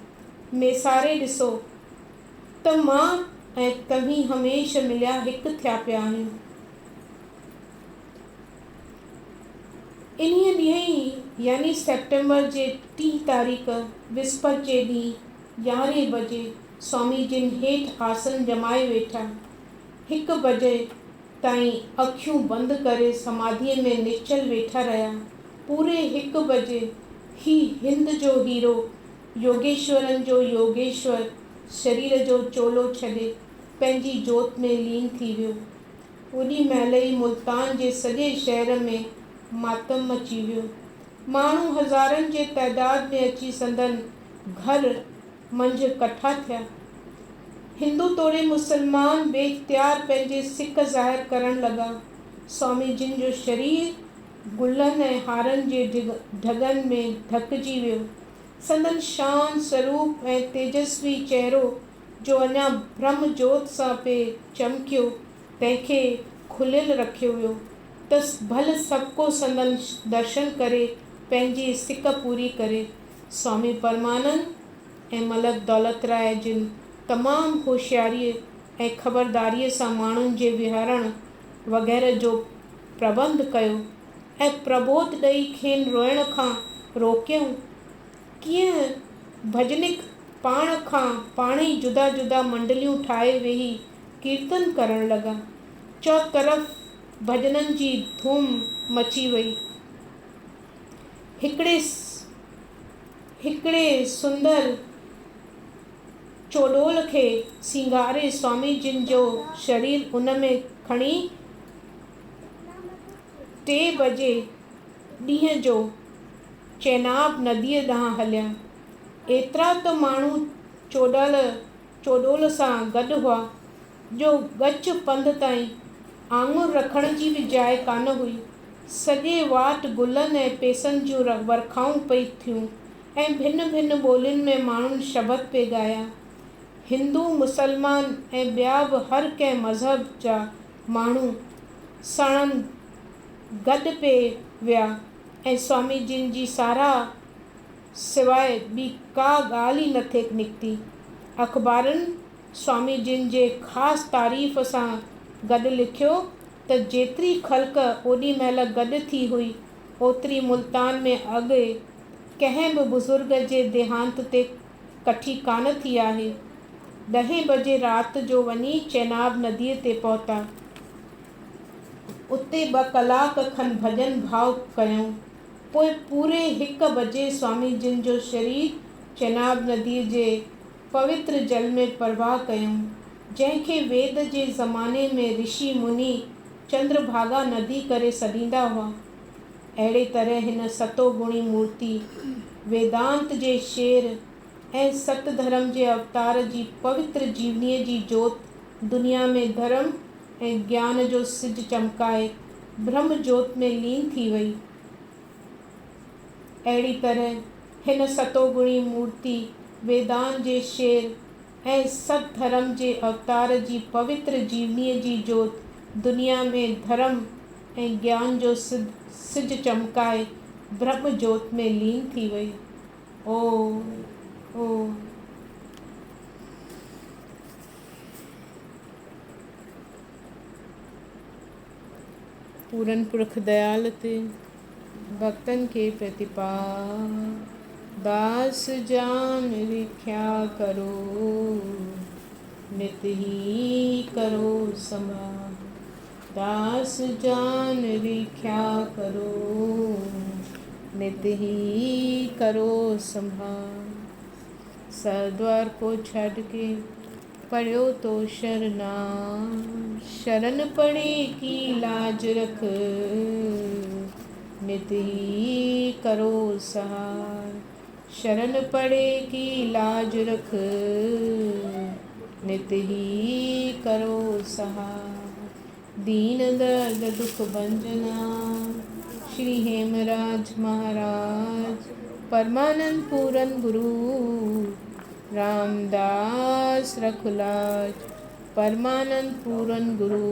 मेसारे ॾिसो त मां ऐं तव्हीं हमेशह मिलिया हिकु थिया पिया आहियूं। इन्हीअ ॾींहुं यानी सेप्टेम्बर जे 30 तारीख़ विस्पति जे ॾींहुं 11 बजे स्वामी जिन हेठि आसन जमाए वेठा। 1 बजे ताईं अखियूं बंदि करे समाधीअ में निश्चल वेठा रहिया। पूरे 1 बजे ही हिंद जो हीरो, योगेश्वरनि जो योगेश्वर शरीर जो चोलो छॾे पंहिंजी जोत में लीन थी वियो। ओॾी महिल ई मुल्तान जे सॼे शहर में मातम मची वियो। माण्हू हज़ारनि जे तइदाद में अची संदन घर मंझि कठा थिया। हिंदू तोड़े मुसलमान बेइख्तियार पंहिंजे सिक ज़ाहिर करण लॻा। स्वामी जिन जो शरीर गुलनि ऐं हारनि जे ढगनि में ढकिजी वियो। संदन शान स्वरूप ऐं तेजस्वी चहिरो जो अञा ब्रह्म जोत सां पिए चमकियो, तंहिंखे खुलियल रखियो वियो त भल सभु को संदन दर्शन करे पंहिंजी सिक पूरी करे। स्वामी परमानंद ऐं मलक दौलतराय जिन तमामु होशियारीअ ऐं ख़बरदारीअ सां माण्हुनि जे विहरण वग़ैरह जो प्रबंध कयो ऐं प्रबोध ॾेई खेनि रोइण खां रोकियऊं। कीअं भजनिक पाण खां पाण ई जुदा जुदा मंडलियूं ठाहे वेही कीर्तन करण लॻा। चौतरफ़ भजननि जी धूम मची वई। हिकिड़े सुंदर चोडोल खे सिंगारे स्वामी जिन जो शरीर उन में खणी 3 बजे ॾींहं जो चेनाब नदीअ ॾांहुं हलिया। एतिरा त माण्हू चोडोल सां गॾु हुआ जो गच पंध ताईं आङुर रखण जी बि जाइ कान हुई। सॼे वाट गुलनि ऐं पेसनि जूं वर्खाऊं पई थियूं ऐं भिन्न भिन्न ॿोलियुनि में माण्हुनि शबद पे ॻाया। हिंदू, मुसलमान ऐं ॿिया बि हर कंहिं मज़हब जा माण्हू सणनि गॾु पिए विया ऐं स्वामी जिन जी साराह सवाइ ॿी का ॻाल्हि ई न थे निकिती। अख़बारुनि स्वामी जिन जे ख़ासि तारीफ़ सां गॾु लिखियो त जेतिरी ख़ल्क़ ओॾी महिल गॾु थी हुई ओतिरी मुल्तान में अॻे कंहिं बि बुज़ुर्ग जे देहांत ते कठी कान थी आहे। 10 बजे राति जो वञी चेनाब नदीअ ते पहुता। उते 2 कलाक खनि भॼन भाव कयूं। पोइ पूरे 1 बजे स्वामी जिन जो शरीर चेनाब नदीअ जे पवित्र जल में प्रवाह कयूं, जंहिंखे वेद जे ज़माने में ऋषि मुनि चंद्रभागा नदी करे सॾींदा हुआ। अहिड़े तरह हिन सतोगुणी मूर्ति वेदांत जे शेर ऐं सत धर्म जे अवतार जी पवित्र जीवनीअ जी जोत दुनिया में धर्म ऐं ज्ञान जो सिज चमकाए ब्रह्म जोत में लीन थी वई। अहिड़ी तरह हिन सतोगुणी मूर्ति वेदांत जे शेर ऐं सत धर्म जे अवतार जी पवित्र जीवनीअ जी जोत दुनिया में धर्म ऐं ज्ञान जो सिज चमकाए ब्रह्म जोत में लीन थी वई। ओम ओम। पूरन पुरख दयाल ते भक्तन के प्रतिपाल दास जान रिख्या करो नित ही करो संभाल। दास जान रिख्या करो नित ही करो संभाल। सरद्वार को छड़ के पढ़ो तो शरनाम, शरण पड़े की लाज रख नित ही करो सहार। शरण पड़े की लाज रख नित ही करो सहार। दीन दर्द दुख भंजना श्री हेमराज महाराज परमानंद पूरन गुरु रामदास रखुलाज। परमानंद पूरन गुरु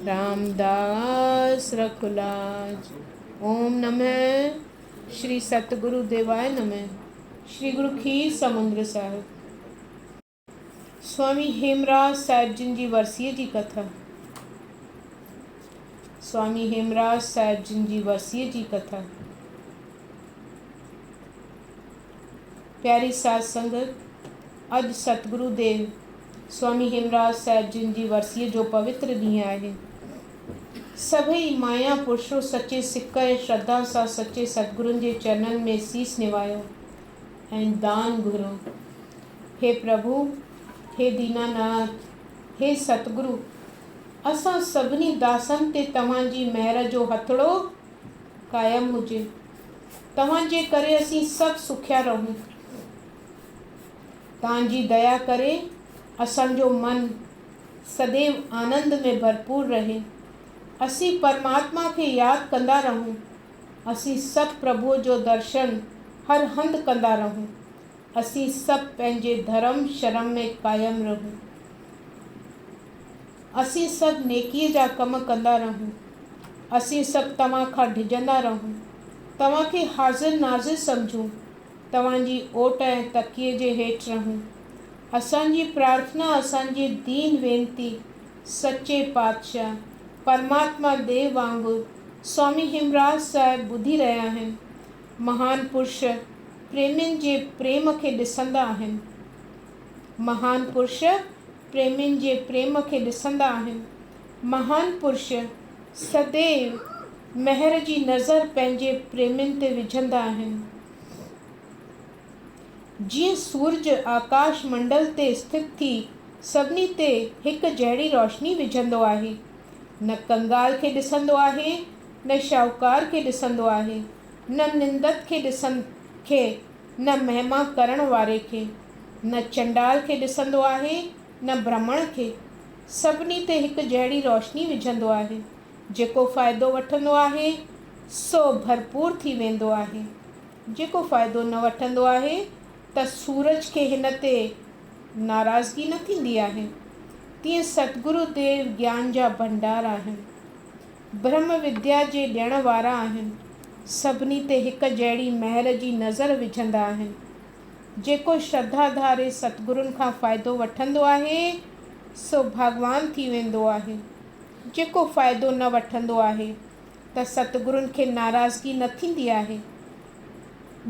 रामदास रखुलाज। ओम नमः श्री सतगुरु देवाय नमः। श्री गुरु खीर समुद्र साहिब। स्वामी हेमराज साहिब जिन जी वरसीअ जी कथा। स्वामी हेमराज साहिब जिन जी वरसीअ जी कथा। प्यारी साध संगत, अॼु सतगुरु देव स्वामी हेमराज साहिब जिन जी वरसीअ जो पवित्र ॾींहुं आहे। सभई माया पुरुषो सचे सिक ऐं श्रद्धा सां सचे सतगुरुनि जे चरणनि में सीस निवायो ऐं दान घुरो। हे प्रभु, हे दीनानाथ, हे सतगुरु, असां सभिनी दासनि ते तव्हांजी महिर जो हथड़ो क़ाइमु हुजे। तव्हांजे करे असीं सभु सुखिया रहूं। तव्हांजी दया करे असांजो मन सदैव आनंद में भरपूर रहे। असीं परमात्मा खे यादि कंदा रहूं। असीं सभु प्रभुअ जो दर्शन हर हंधि कंदा रहूं। असीं सभु पंहिंजे धर्म शर्म में क़ाइमु रहूं। असीं सभु नेकीअ जा कम कंदा रहूं। असीं सभु तव्हां खां डिॼंदा रहूं। तव्हांखे हाज़िर नाज़िर सम्झूं। तव्हांजी ओट ऐं तकिए जे हेठि रहूं। असांजी प्रार्थना, असांजी दीन वेनती सचे पातशाह परमात्मा देव वांगुरु स्वामी हेमराज साहिब ॿुधी रहिया आहिनि। महान पुरुष प्रेमियुनि जे प्रेम खे ॾिसंदा आहिनि। महान पुरुष प्रेमियुनि जे प्रेम खे ॾिसंदा आहिनि। महान पुरुष सदैव महर जी नज़र पंहिंजे प्रेमियुनि ते विझंदा आहिनि। जीअं सूरज आकाश मंडल ते स्थित थी सभिनी ते हिकु जहिड़ी रोशनी विझंदो आहे। न कंगाल खे ॾिसंदो आहे, न शाहूकार खे ॾिसंदो आहे, न निंदत खे न महिमा करण वारे खे, न चंडाल खे ॾिसंदो आहे, न ब्राह्मण खे। सभिनी ते हिकु जहिड़ी रोशनी विझंदो आहे। जेको फ़ाइदो वठंदो आहे सो भरपूर थी वेंदो आहे। जेको फ़ाइदो न वठंदो आहे त सूरज खे हिन ते नाराज़गी न थींदी आहे। तीअं सतगुरु देव ज्ञान जा भंडार आहिनि, ब्रह्म विद्या जे ॾियण वारा आहिनि। सभिनी ते हिकु जहिड़ी महर जी नज़र विझंदा आहिनि। जेको श्रद्धा धारे सतगुरुनि खां फ़ाइदो वठंदो आहे सो भॻवान थी वेंदो आहे। जेको फ़ाइदो न वठंदो आहे त सतगुरुनि खे नाराज़गी न थींदी आहे।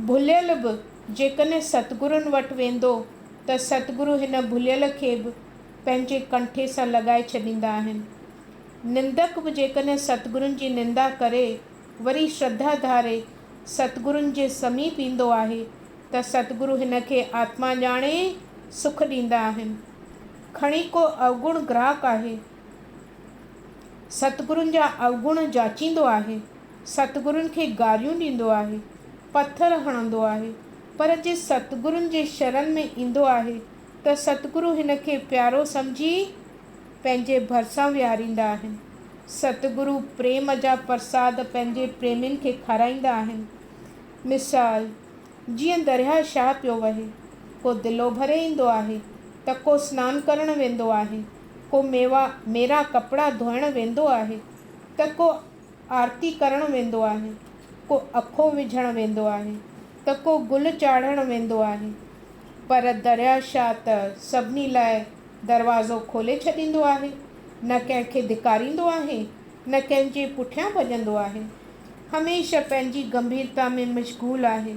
भुलियल बि जेकॾहिं सतगुरुनि वटि वेंदो त सतगुरु हिन भुलियल खे बि पंहिंजे कंठे सां लॻाए छॾींदा आहिनि। निंदक बि जेकॾहिं सतगुरुनि जी निंदा करे वरी श्रद्धा धारे सतगुरुनि जे समीप ईंदो आहे त सतगुरु हिन खे आत्मा ॼाणे सुख ॾींदा आहिनि। खणी को अवगुण ग्राहक आहे, सतगुरुनि जा अवगुण जाचींदो आहे, सतगुरुनि खे गारियूं ॾींदो आहे, पथर हणंदो आहे, पर जे सतगुरुनि जे शरण में ईंदो आहे त सतगुरु हिन खे प्यारो सम्झी पंहिंजे भरिसां विहारींदा आहिनि। सतगुरु प्रेम जा प्रसाद पंहिंजे प्रेमियुनि खे खाराईंदा आहिनि। मिसाल, जीअं दरिया शाह पियो वहे, को दिलो भरे ईंदो आहे त को सनानु करणु वेंदो आहे, को मेरा कपिड़ा धोइण वेंदो आहे त को आरती करणु वेंदो आहे, को अखो विझणु वेंदो आहे त को गुल चाढ़णु वेंदो आहे। पर दरिया शाह त सभिनी लाइ दरवाज़ो खोले छॾींदो आहे, न कंहिंखे धिकारींदो आहे, न कंहिंजे पुठियां भॼंदो आहे। हमेशह पंहिंजी गंभीरता में मशगूल आहे।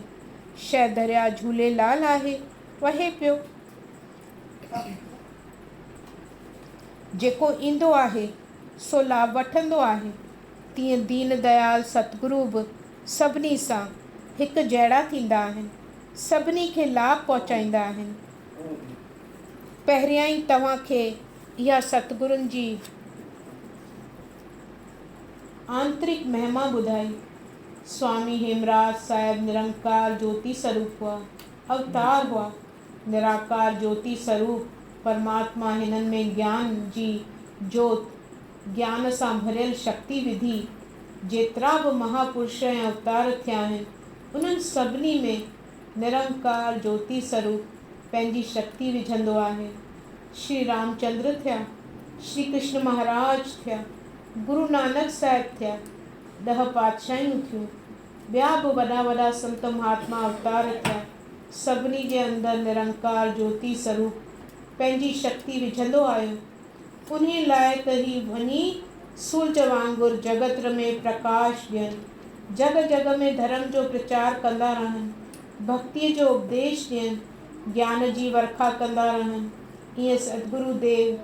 शह दरिया झूलेलाल आहे, वहे पियो। जेको ईंदो आहे सो लाभ वठंदो आहे। तीअं दीन दयाल सतगुरु बि सभिनी सां हिकु जहिड़ा थींदा आहिनि, सभिनी खे लाभ पहुचाईंदा आहिनि। पहिरियां ई तव्हांखे इहा सतगुरुनि जी आंतरिक महिमा ॿुधाई। स्वामी हेमराज साहिब निरंकार ज्योति स्वरूप हुआ, अवतार हुआ। निराकार ज्योति स्वरूप परमात्मा हिननि में ज्ञान जी जोत, ज्ञान सां भरियल शक्ति विधि। जेतिरा बि महापुरुष ऐं अवतार थिया आहिनि उन्हनि सभिनी में निरंकार ज्योति स्वरूप पंहिंजी शक्ति विझंदो आहे। श्री रामचंद्र थिया, श्री कृष्ण महाराज थिया, गुरु नानक साहिब थिया, 10 पातशाहियूं थियूं, ॿिया बि वॾा वॾा संत महात्मा अवतार थिया। सभिनी जे अंदरि निरंकार ज्योति स्वरूप पंहिंजी शक्ति विझंदो आयो। उन्हीअ लाइ त ही वञी सूरज वांगुरु जगत में प्रकाश ॾियनि, जग जग में धर्म जो प्रचार कंदा रहनि, भक्तीअ जो उपदेश ॾियनि, ज्ञान जी वर्खा कंदा रहनि। ईअं सतगुरु देव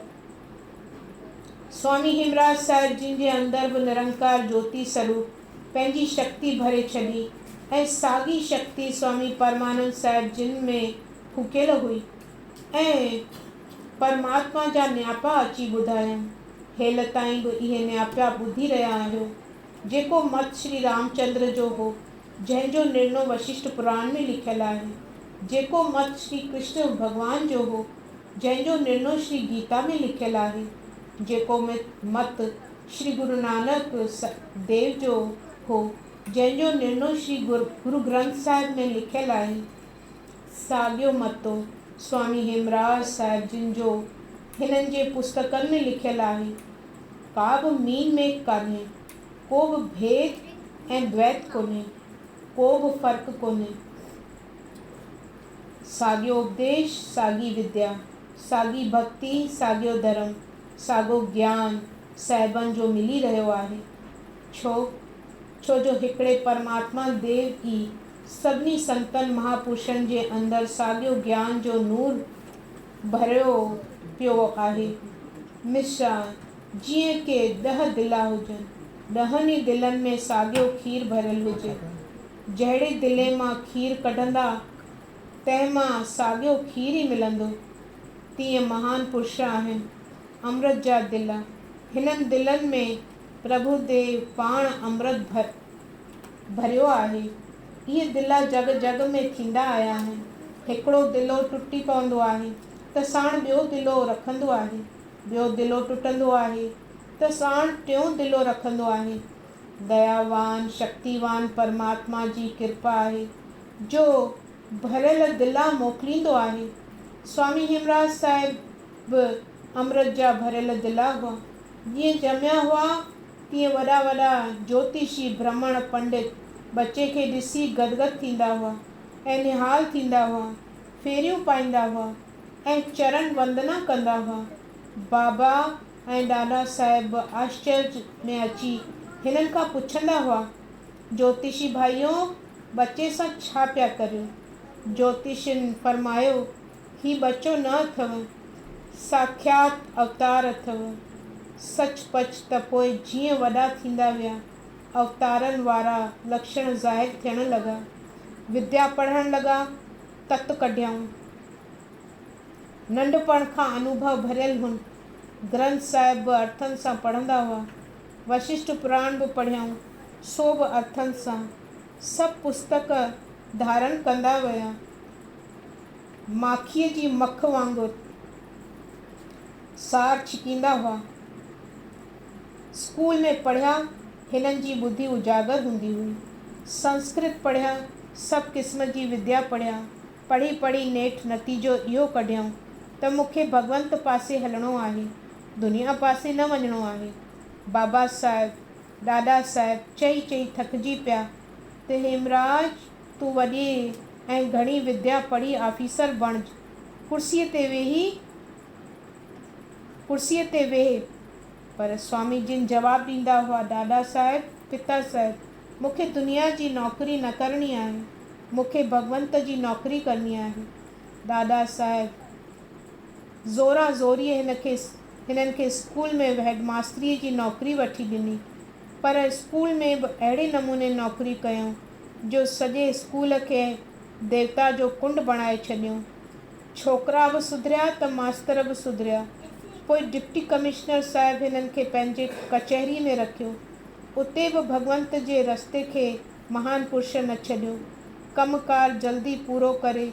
स्वामी हेमराज साहिब जिन जे अंदरि बि निरंकार ज्योति स्वरूप पंहिंजी शक्ति भरे छॾी ऐं साॻी शक्ति स्वामी परमानंद साहिब जिन में फूकियल हुई ऐं परमात्मा जा न्यापा अची ॿुधायनि। हेल ताईं बि इहे न्यापा ॿुधी रहिया आहियो। जेको मत श्री रामचंद्र जो हो, जंहिंजो निर्णय वशिष्ठ पुराण में लिखियलु आहे, जेको मत श्री कृष्ण भॻवान जो हो, जंहिंजो निर्णय श्री गीता में लिखियलु आहे, जेको मत श्री गुरु नानक देव जो हो, जंहिंजो निर्णय श्री गुरु ग्रंथ साहिब में लिखियलु आहे, साॻियो मतो स्वामी हेमराज साहिब जिन जो हिननि जे पुस्तकनि में लिखियलु आहे। का बि मीन में कान्हे, को बि भेद ऐं द्वैत कोन्हे, को बि फ़र्क़ु कोन्हे। साॻियो उपदेश, साॻी विद्या, साॻी भक्ति, साॻियो धर्म, साॻियो ज्ञान साहिबनि जो मिली रहियो आहे। छो जो हिकिड़े परमात्मा देव ई सभिनी संतनि महापुरुषनि जे अंदरि साॻियो ज्ञान जो नूर भरियो पियो आहे। मिसाल, जीअं के 10 दिला हुजनि, 10 ई दिलनि में साॻियो खीर भरियल हुजे। जहिड़े दिले मां खीर कढंदा तंहिं मां साॻियो खीर ई मिलंदो। तीअं महान पुरुष आहिनि अमृत जा दिल। हिननि दिलनि में प्रभु देव पाण अमृत भरियो आहे। इहे दिला जग जग में थींदा आया आहिनि। हिकिड़ो दिलो टुटी पवंदो आहे त साण ॿियो दिलो रखंदो आहे, ॿियो दिलो टुटंदो आहे त साण टियों दिलो रखंदो आहे। दयावान शक्तिवान परमात्मा जी कृपा आहे जो भरियल दिला मोकिलींदो आहे। स्वामी हेमराज साहिब अमृत जा भरियल दिला हुआ। जीअं ॼमिया हुआ तीअं वॾा वॾा ज्योतिषी ब्राह्मण पंडित बच्चे खे ॾिसी गदगद थींदा हुआ ऐं निहाल थींदा हुआ, फेरियूं पाईंदा हुआ ऐं चरण वंदना कंदा हुआ। बाबा ऐं दादा साहिब आश्चर्य में अची हिननि खां पुछंदा हुआ, ज्योतिषी भाइयों, बच्चे सां छा पिया करियो? ज्योतिषियुनि फरमायो, ही बच्चो न अथव, साक्षात अवतार अथव। सचपच त पोइ जीअं वॾा थींदा विया, अवतारनि वारा लक्षण ज़ाहिर थियण लॻा। विद्या पढ़ण लॻा, तत कढियाऊं। नंढपण खां अनुभव भरियल हुन। ग्रंथ साहिब बि अर्थनि सां पढ़ंदा हुआ। वशिष्ठ पुराण बि पढ़ियाऊं, सो बि अर्थनि सां। सभु पुस्तक धारण कंदा विया, माखीअ जी मख वांगुरु सार छिकींदा हुआ। स्कूल में पढ़िया, हिननि जी ॿुधी उजागर हूंदी हुई। संस्कृत पढ़िया, सभु क़िस्म जी विद्या पढ़िया। पढ़ी पढ़ी नेठि नतीजो इहो कढियऊं त मूंखे भॻवंत पासे हलणो आहे, दुनिया पासे न वञिणो आहे। बाबा साहिब, दादा साहिब चई चई थकिजी पिया त हेमराज, तूं वॾी ऐं घणी विद्या पढ़ी ऑफिसर बणिज, कुर्सीअ ते वेह। पर स्वामी जिन जवाबु ॾींदा हुआ, दादा साहिब, पिता साहिब, मूंखे दुनिया जी नौकरी न करणी आहे, मूंखे भॻवंत जी नौकरी करणी आहे। दादा साहिब ज़ोरा ज़ोरीअ हिननि खे स्कूल में हेडमास्टरीअ जी नौकरी वठी ॾिनी, पर स्कूल में बि अहिड़े नमूने नौकरी कयूं जो सॼे स्कूल खे देवता जो कुंड बणाए छॾियूं। छोकिरा बि सुधरिया त मास्तर बि सुधरिया। पोइ डिप्टी कमिश्नर साहिब हिननि खे पंहिंजे कचहरी में रखियो। उते बि भॻवंत जे रस्ते खे महान पुरुष न छॾियो। कमकार जल्दी पूरो करे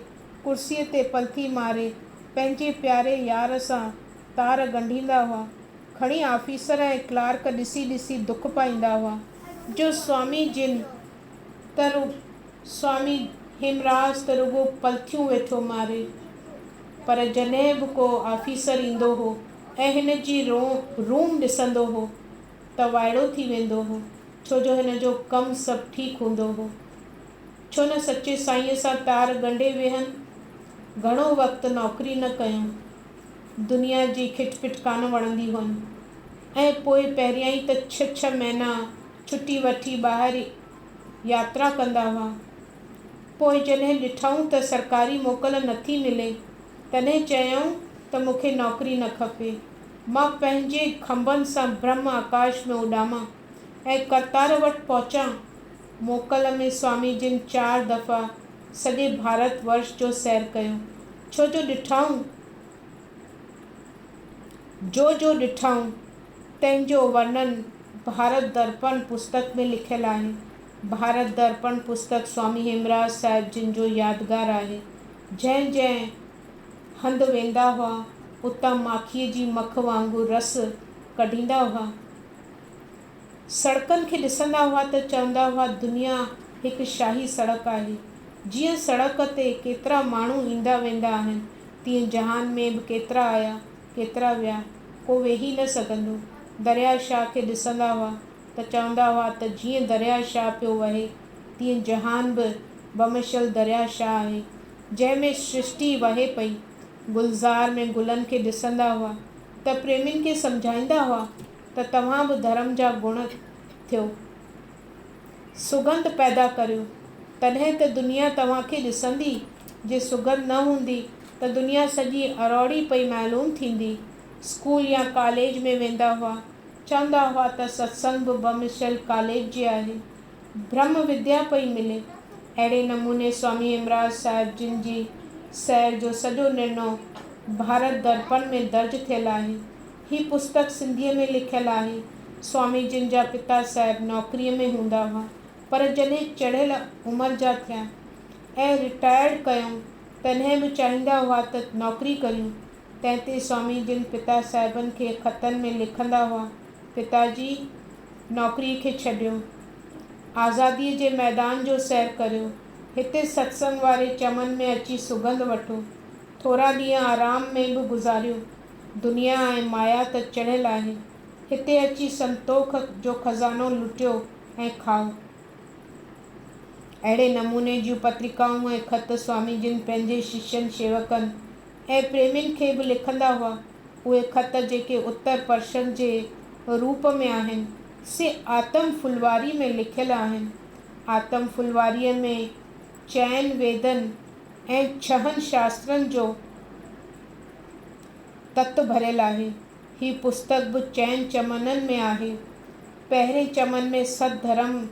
कुर्सीअ ते पलथी मारे पंहिंजे प्यारे यार सां तार ॻंढींदा हुआ। खणी ऑफिसर ऐं क्लार्क ॾिसी ॾिसी दुख पाईंदा हुआ जो स्वामी हेमराज त रुॻो पलथियूं वेठो मारे। पर जॾहिं बि को ऑफिसर ईंदो हो ऐं हिन जी रूम ॾिसंदो हो त वाइड़ो थी वेंदो हो, छो जो हिन जो कमु सभु ठीकु हूंदो हो। छो न सचे साईंअ सां तार ॻंढे वेहनि। घणो वक़्तु नौकरी न कयूं, दुनिया जी खिटपिट कान वणंदी हुअनि ऐं पोइ पहिरियां ई त 6 महीना छुटी वठी ॿाहिरि यात्रा कंदा हुआ। पोइ जॾहिं ॾिठऊं त सरकारी मोकल नथी मिले, तॾहिं चयऊं त मूंखे नौकरी न खपे। मां पंहिंजे खंभनि सां ब्रह्म आकाश में उॾामां ऐं करतार वटि पहुचां। मोकल में स्वामी जिन 4 दफ़ा सॼे भारत वर्ष जो सैर कयो, छो जो ॾिठऊं तंहिंजो वर्णन भारत दर्पण पुस्तक में लिखियलु आहे। भारत दर्पण पुस्तक स्वामी हेमराज साहिब जिन जो यादगार आहे। जंहिं हंधि वेंदा हुआ, उतां माखीअ जी मख वांगुरु रस कढींदा हुआ। सड़कनि खे ॾिसंदा हुआ त चवंदा हुआ, दुनिया हिकु शाही सड़क आहे। जीअं सड़क ते केतिरा माण्हू ईंदा वेंदा आहिनि, तीअं जहान में बि केतिरा आया, केतिरा विया, को वेही न सघंदो। दरिया शाह खे ॾिसंदा हुआ त चवंदा हुआ त जीअं दरिया शाह पियो वहे, तीअं जहान बि बमशल दरिया शाह आहे, जंहिंमें सृष्टि वहे पई। गुलज़ार में गुलनि खे ॾिसंदा हुआ त प्रेमियुनि खे सम्झाईंदा हुआ त तव्हां बि धर्म जा गुण थियो, सुगंध पैदा करियो, तॾहिं त दुनिया तव्हांखे ॾिसंदी। जे सुगंध न हूंदी त दुनिया सॼी अरोड़ी पई मालूम थींदी। स्कूल या कॉलेज में वेंदा हुआ, चवंदा हुआ त सत्संग बि बमशल कॉलेज जे आहे, ब्रह्म विद्या पई मिले। अहिड़े नमूने स्वामी हेमराज साहिब जिन जी सैर जो सॼो निर्णय भारत दर्पण में दर्ज थियल आहे। हीअ पुस्तक सिंधीअ में लिखियलु आहे। स्वामी जिन जा पिता साहिब नौकरीअ में हूंदा हुआ, पर जॾहिं चढ़ियल उमिरि जा थिया ऐं रिटायर्ड कयूं, तॾहिं बि चाहींदा हुआ त नौकरी करियूं। तंहिं ते स्वामी जिन पिता साहिबनि खे ख़तनि में लिखंदा हुआ, पिताजी, नौकरीअ खे छॾियो, आज़ादीअ जे मैदान जो सैर करियो, हिते सत्संग वारे चमन में अची सुगंध वठो, थोरा ॾींहं आराम में बि गुज़ारियो, दुनिया ऐं माया त चढ़ियल आहे। हिते अची संतोख जो खज़ानो लुटियो ऐं खाओ। अहिड़े नमूने जूं पत्रिकाऊं ऐं ख़त स्वामी जिन पंहिंजे शिष्यनि, शेवकनि ऐं प्रेमियुनि खे बि लिखंदा हुआ। उहे ख़त जेके उत्तर पर्शन जे रूप में आहिनि, से आतम फुलवारी में लिखियल आहिनि। आतम फुलवारीअ में चइनि वेदनि ऐं 6 शास्त्रनि जो तत्व भरियल आहे। हीअ पुस्तक बि 4 चमननि में आहे। पहिरें चमन में सतधर्म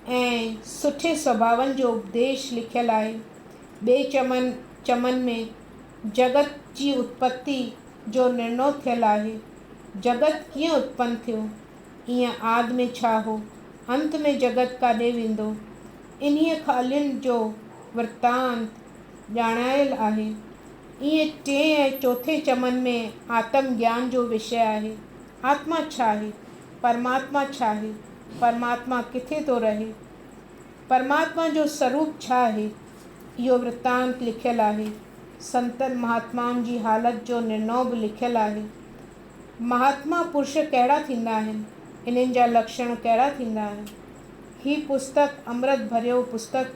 ऐं सुठे स्वभावनि जो उपदेश लिखियल आहे। ॿिए चमन में जगत जी उत्पत्ति जो निर्णय थियल आहे। जगत कीअं उत्पन्न थियो, ईअं आद में छा हो, अंत में जगत काॾे वेंदो, इन्हीअ ॻाल्हियुनि जो वृत्तांत ॼाणायल आहे। ईअं 3 ऐं 4 चमन में आत्म ज्ञान जो विषय आहे। आत्मा छा आहे, परमात्मा छा आहे, परमात्मा किथे थो रहे, परमात्मा जो स्वरूप छा आहे, इहो वृत्तांत लिखियल आहे। संतनि महात्माउनि जी हालत जो निर्णय बि लिखियल आहे। महात्मा पुरुष कहिड़ा थींदा आहिनि, इन्हनि जा लक्षण कहिड़ा थींदा आहिनि। हीअ पुस्तक अमृत भरियो पुस्तक,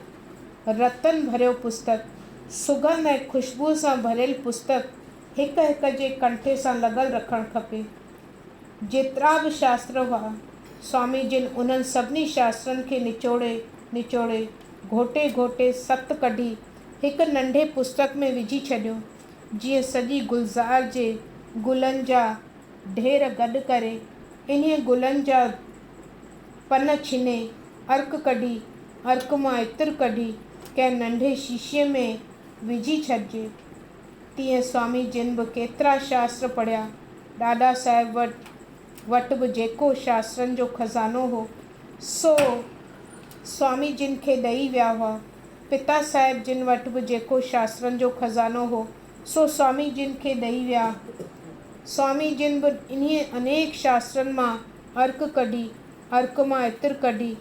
रतन भरियो पुस्तक, सुगंध ऐं ख़ुशबूअ सां भरियल पुस्तक हिक हिक जे कंठे सां लॻल रखणु खपे। जेतिरा बि शास्त्र हुआ, स्वामी जिन उन्हनि सभिनी शास्त्रनि खे निचोड़े घोटे घोटे सत कढी हिकु नंढे पुस्तक में विझी छॾियो। जीअं सॼी गुलज़ार जे गुलनि जा ढेर गॾु करे इन्हीअ गुलनि जा पन छिने अर्क कढी, अर्क मां इत्र कढी कंहिं नंढे शीशीअ में विझी छॾिजे। तीअं स्वामी जिन बि केतिरा शास्त्र पढ़िया। ॾाॾा साहिब वटि बि जेको शास्त्रनि जो खज़ानो हो, सो स्वामी जिन खे ॾेई विया हुआ। पिता साहिब जिन वटि बि जेको शास्त्रनि जो खज़ानो हो, सो स्वामी जिन खे ॾेई विया। स्वामी जिन बि इन्हीअ अनेक शास्त्रनि मां अर्क कढी, अर्क मां इत्र कढी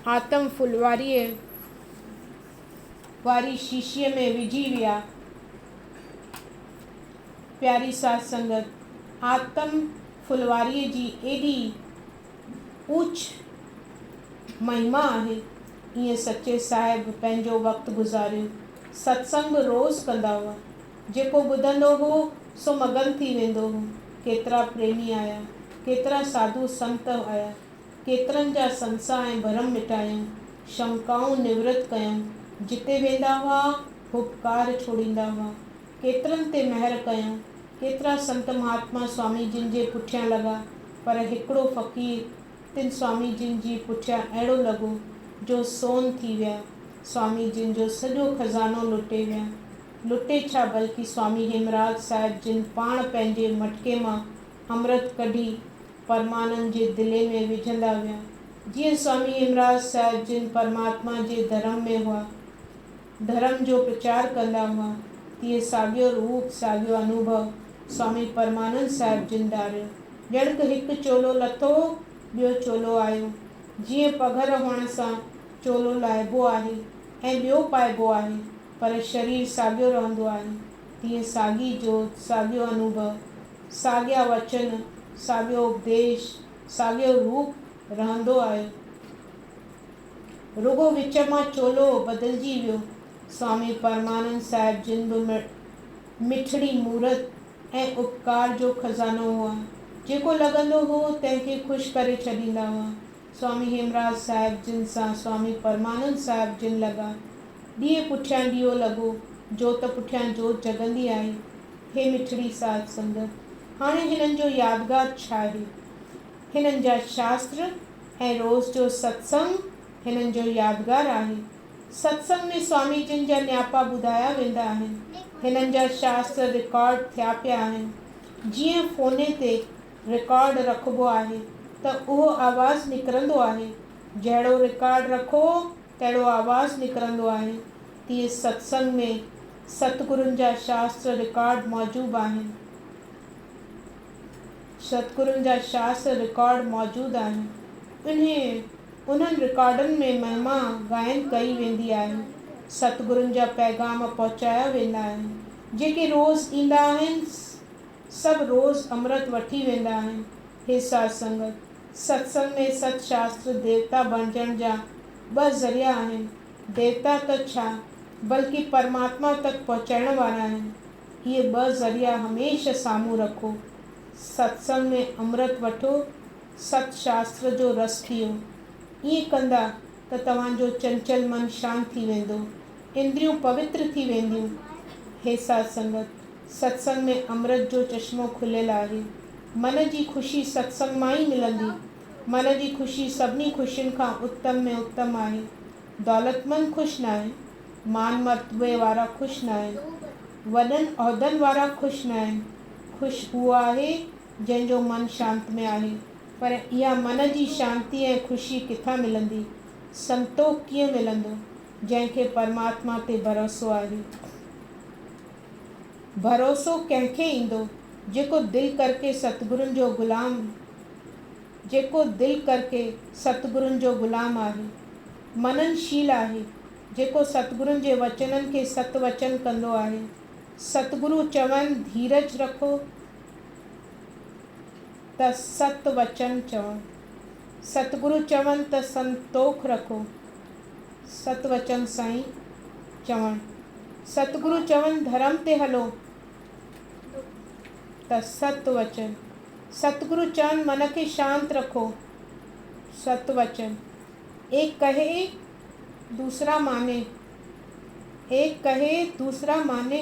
आतम फुलवारीअ वारी शीशीअ में विझी विया। प्यारी साध संगत, आतम फुलवारीअ जी एॾी ऊच महिमा आहे। ईअं सचे साहिब पंहिंजो वक़्तु गुज़ारियो। सत्संग रोज़ कंदा हुआ। जेको ॿुधंदो हो सो मगन थी वेंदो हो। केतिरा प्रेमी आया, केतिरा साधु संत आया, केतिरनि जा संसा ऐं भरम मिटायूं, शंकाऊं निवृत कयूं। जिते वेंदा हुआ उपकार छोड़ींदा हुआ। केतिरनि ते महर कयूं। केतिरा संत महात्मा स्वामी जिन जे पुठियां लॻा, पर हिकिड़ो फ़क़ीर तिन स्वामी जिन जी पुठियां अहिड़ो लॻो जो सोन थी विया। स्वामी जिन जो सॼो खज़ानो लुटे विया। लुटे छा, बल्कि स्वामी हेमराज साहिब जिन पाण पंहिंजे मटके मां अमृत कढी परमानंद जे दिले में विझंदा विया। जीअं स्वामी हेमराज साहिब जिन परमात्मा जे धर्म में हुआ, धर्म जो प्रचार कंदा हुआ, तीअं साॻियो रूप, साॻियो अनुभव स्वामी परमानंद साहिब जिन ॾारियो। ॼण हिकु चोलो लथो, ॿियो चोलो आयो। जीअं पघर हुअण सां चोलो लाहिबो आहे ऐं ॿियो पाइबो आहे, पर शरीर साॻियो रहंदो आहे, तीअं साॻी जोत, साॻियो अनुभव, साॻिया वचन, साॻियो उपदेश, साॻियो रूप रहंदो आहे। रुगो विच मां चोलो बदिलजी वियो। स्वामी परमानंद साहिब जिन बि मिठड़ी मूरत ऐं उपकार जो खज़ानो हुआ। जेको लॻंदो हो तंहिंखे ख़ुशि करे छॾींदा हुआ। स्वामी हेमराज साहिब जिन सां स्वामी परमानंद साहिब जिन लॻा। ॾींहुं पुठियां ॾीओ लॻो, जोत पुठियां जोत जगंदी आहे। हे मिठड़ी साध संगत, हाणे हिननि जो यादगार छा आहे? हिननि जा शास्त्र ऐं रोज़ जो सत्संग हिननि जो यादगार आहे। सत्संग में स्वामी जिन जा न्यापा ॿुधाया वेंदा आहिनि। हिननि जा शास्त्र रिकॉर्ड थिया पिया आहिनि। जीअं फ़ोने ते रिकॉर्ड रखिबो आहे त उहो आवाज़ु निकिरंदो आहे, जहिड़ो रिकॉर्ड रखो तहिड़ो आवाज़ु निकिरंदो आहे। तीअं सत्संग में सतगुरुनि जा शास्त्र रिकॉर्ड मौजूदु आहिनि। सतगुरुनि जा शास्त्र रिकॉर्ड मौजूदु आहिनि। उन्हनि रिकॉर्डनि में महिमा गायन कई वेंदी आहे। सतगुरुनि जा पैगाम पहुचाया वेंदा आहिनि। जेके रोज़ ईंदा आहिनि सभु रोज़ अमृत वठी वेंदा आहिनि। हे साध संगत, सत्संग में सतशास्त्र देवता बणजण जा ॿ ज़रिया आहिनि। देवता त छा बल्कि परमात्मा तक पहुचाइण वारा आहिनि। इहे ॿ ज़रिया हमेशह साम्हूं रखो। सत्संग में अमृत वठो, सतशास्त्र जो रस पियो। ईअं कंदा त तव्हांजो चंचल मन शांत थी वेंदो, इंद्रियूं पवित्र थी वेंदियूं। हे साध संगत, सत्संग में अमृत जो चश्मो खुलियल आहे। मन जी ख़ुशी सत्संग मां ई मिलंदी। मन जी ख़ुशी सभिनी ख़ुशियुनि खां उत्तम में उत्तम आहे। दौलतमंद ख़ुशि न आहिनि, मान मर्तबे वारा ख़ुशि न आहिनि, वॾनि उहिदनि वारा ख़ुशि न आहिनि। ख़ुशि उहो आहे जंहिंजो मन शांति में आहे। पर इहा मन जी शांती ऐं ख़ुशी किथां मिलंदी? संतोख कीअं मिलंदो? जंहिंखे परमात्मा ते भरोसो आहे। भरोसो कंहिंखे ईंदो? जेको दिलि करके सतगुरुनि जो ग़ुलाम आहे। मननशील आहे, जेको सतगुरुनि जे वचननि खे सतवचन कंदो आहे। सतगुरु चवनि धीरज रखो त सतवचन चवनि, सतगुरु चवनि त संतोख रखो, सतवचन साईं चवनि। सतगुरु चवनि धर्म ते हलो त सतवचन। सतगुरु चवनि मन खे शांत रखो, सतवचन। एक कहे दूसरा माने, एक कहे दूसरा माने।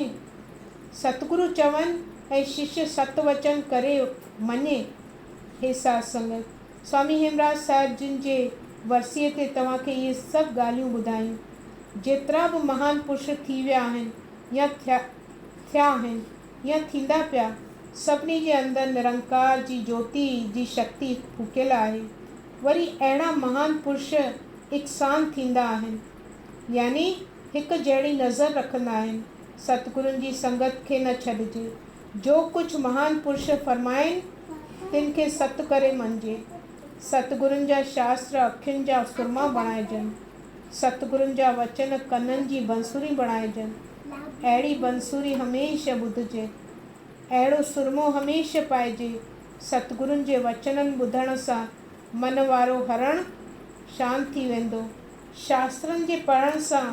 सतगुरु चवनि ऐं शिष्य सतवचन करे मञे। हे साध संगत, स्वामी हेमराज साहिब जिन जे वरसीअ ते तव्हांखे इहे सभु ॻाल्हियूं ॿुधायूं। जेतिरा बि महान पुरुष थी विया आहिनि या थिया आहिनि या थींदा पिया, सभिनी जे अंदरि निरंकार जी ज्योति जी शक्ति फूकियल आहे। वरी अहिड़ा महान पुरुष इकसान थींदा आहिनि, यानी हिकु जहिड़ी नज़र रखंदा आहिनि। सतगुरुनि जी संगत खे न छॾिजे। जो कुझु महान पुरुष फरमाइनि तिन खे सत करे मञिजे। सतगुरुनि जा शास्त्र अखियुनि जा सुरमा बणाइजनि। सतगुरुनि जा वचन कननि जी बंसुरी बणाइजनि। अहिड़ी बंसुरी हमेशह ॿुधिजे, अहिड़ो सुरमो हमेशह पाइजे। सतगुरुनि जे वचननि ॿुधण सां मन वारो हरणु शांत थी वेंदो। शास्त्रनि जे पढ़ण सां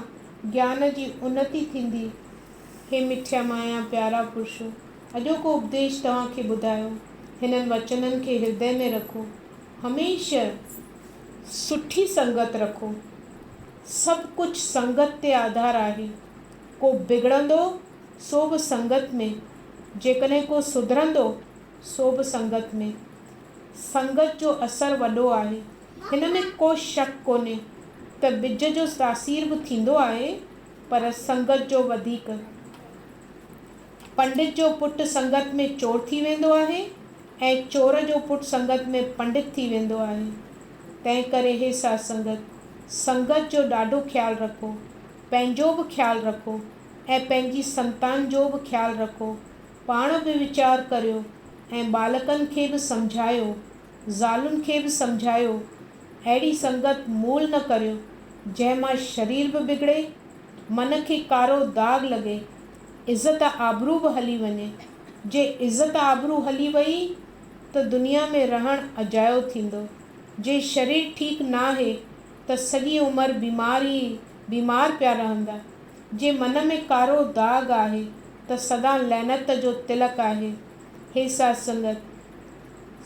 ज्ञान जी उन्नति थींदी। हे मिठिया माया प्यारा पुरुषो, अॼोको उपदेश तव्हांखे ॿुधायो। हिननि वचननि खे हृदय में रखो। हमेशह सुठी संगत रखो। सभु कुझु संगत ते आधार आहे। को बिगड़ंदो सो बि संगत में, जेकॾहिं को सुधरंदो सो बि संगत में। संगत जो असरु वॾो आहे, हिन में को शक कोन्हे त ॿिज जो तासीर बि थींदो आहे, पर संगत जो वधीक। पंडित जो पुटु संगत में चोर थी वेंदो आहे ऐं चोर जो पुटु संगत में पंडित थी वेंदो आहे। तंहिं करे हे साध संगत, संगत जो ॾाढो ख़्यालु रखो। पंहिंजो बि ख़्यालु रखो ऐं पंहिंजी संतान जो बि ख़्यालु रखो। पाण बि वीचार करियो ऐं बालकनि खे बि सम्झायो, ज़ालुनि खे बि सम्झायो। अहिड़ी संगत मूल न करियो जंहिं मां शरीर बि बिगड़े, मन खे कारो दाग़ लॻे, इज़त आबरू बि हली वञे। जे इज़त आबरू हली वई त दुनिया में रहणु अजायो थींदो। जे शरीर ठीकु न आहे त सॼी उमिरि बीमार पिया रहंदा। जे मन में कारो दाग़ आहे त सदा लहनत जो तिलक आहे। हे साध संगत,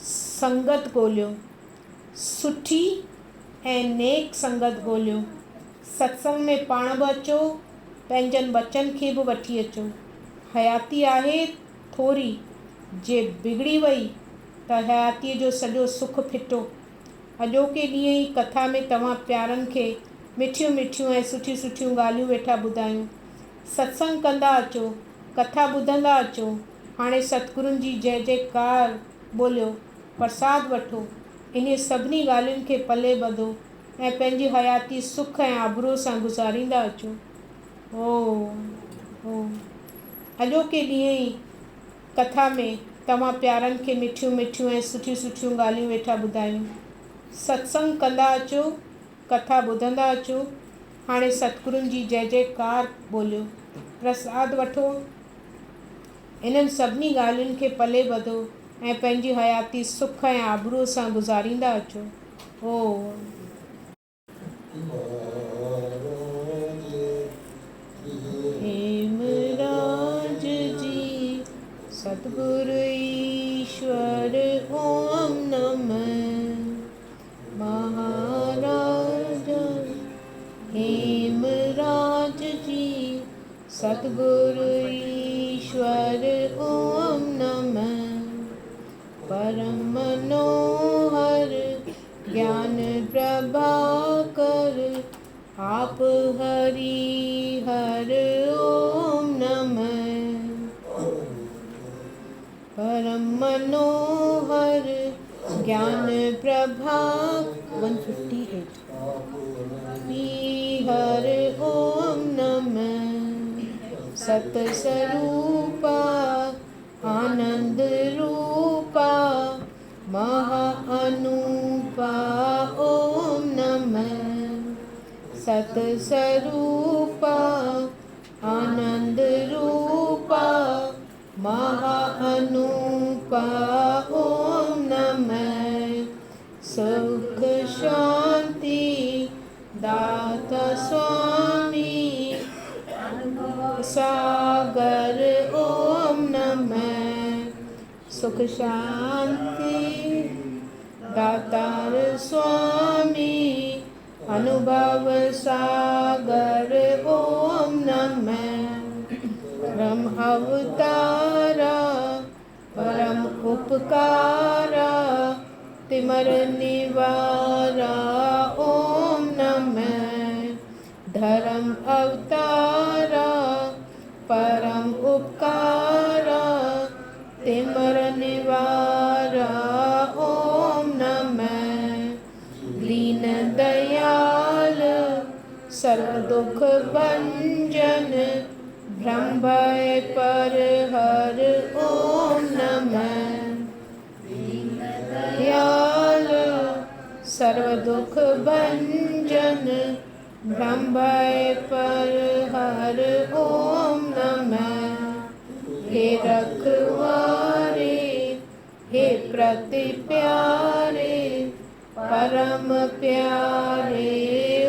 संगत ॻोल्हियो, सुठी ऐं नेक संगत ॻोल्हियो। सत्संग में पाण बि अचो, पंहिंजनि बचनि खे बि वठी अचो। हयाती आहे थोरी, जे बिगड़ी वई त हयातीअ जो सॼो सुख फिटो। अॼोके ॾींहं ई कथा में तव्हां प्यारनि खे मिठियूं मिठियूं ऐं सुठियूं सुठियूं ॻाल्हियूं वेठा ॿुधायूं। सत्संग कंदा अचो, कथा ॿुधंदा अचो। हाणे सतगुरुनि जी जय जयकार ॿोलियो, प्रसाद वठो। इन सभिनी ॻाल्हियुनि खे पले ॿधो ऐं पंहिंजी हयाती सुख ऐं आबरूअ सां गुज़ारींदा अचो। ओम। अॼोके ॾींहं ई कथा में तव्हां प्यारनि खे मिठियूं मिठियूं ऐं सुठियूं सुठियूं ॻाल्हियूं वेठा ॿुधायूं। सत्संग कंदा अचो, कथा ॿुधंदा अचो। हाणे सतगुरुनि जी जय जयकार ॿोलियो, प्रसाद वठो। इन्हनि सभिनी ॻाल्हियुनि खे पले ॿधो ऐं पंहिंजी हयाती सुख ऐं आबरूअ सां गुज़ारींदा अचो। ओम। हेमराज जी सतगुरु ईश्वर ओम नमः। महाराज हेमराज जी सतगुरु ईश्वर ओम नमः। परम मनोहर ज्ञान प्रभाकर आप हरि हर ओम नमः। परम मनोहर ज्ञान प्रभा 158 हर ओम नमः। सतस्वरूपा आनंद रूपा महा अनूपा ओम नमः। सतस्वरूपा आनंद रूपा महा अनूपा ओम नमः। सुख शांति दाता स्वामी सागर ओम नमः। सुख शांति दातार स्वामी अनुभव सागर ओम नमः। परम अवतारा परम उपकारा तिमर निवारा ओम नमः। धर्म अवतारा परम उपकारा तिमर निवारा ओम नमः। दीन दयाल सर्व दुख भंजन भ्रम भय पर हर ओम नमः। दयाल सर्व दुख भंजन भ्रम भय पर हर ओम नमः। हे रखवारे हे प्रति प्यारे परम प्यारे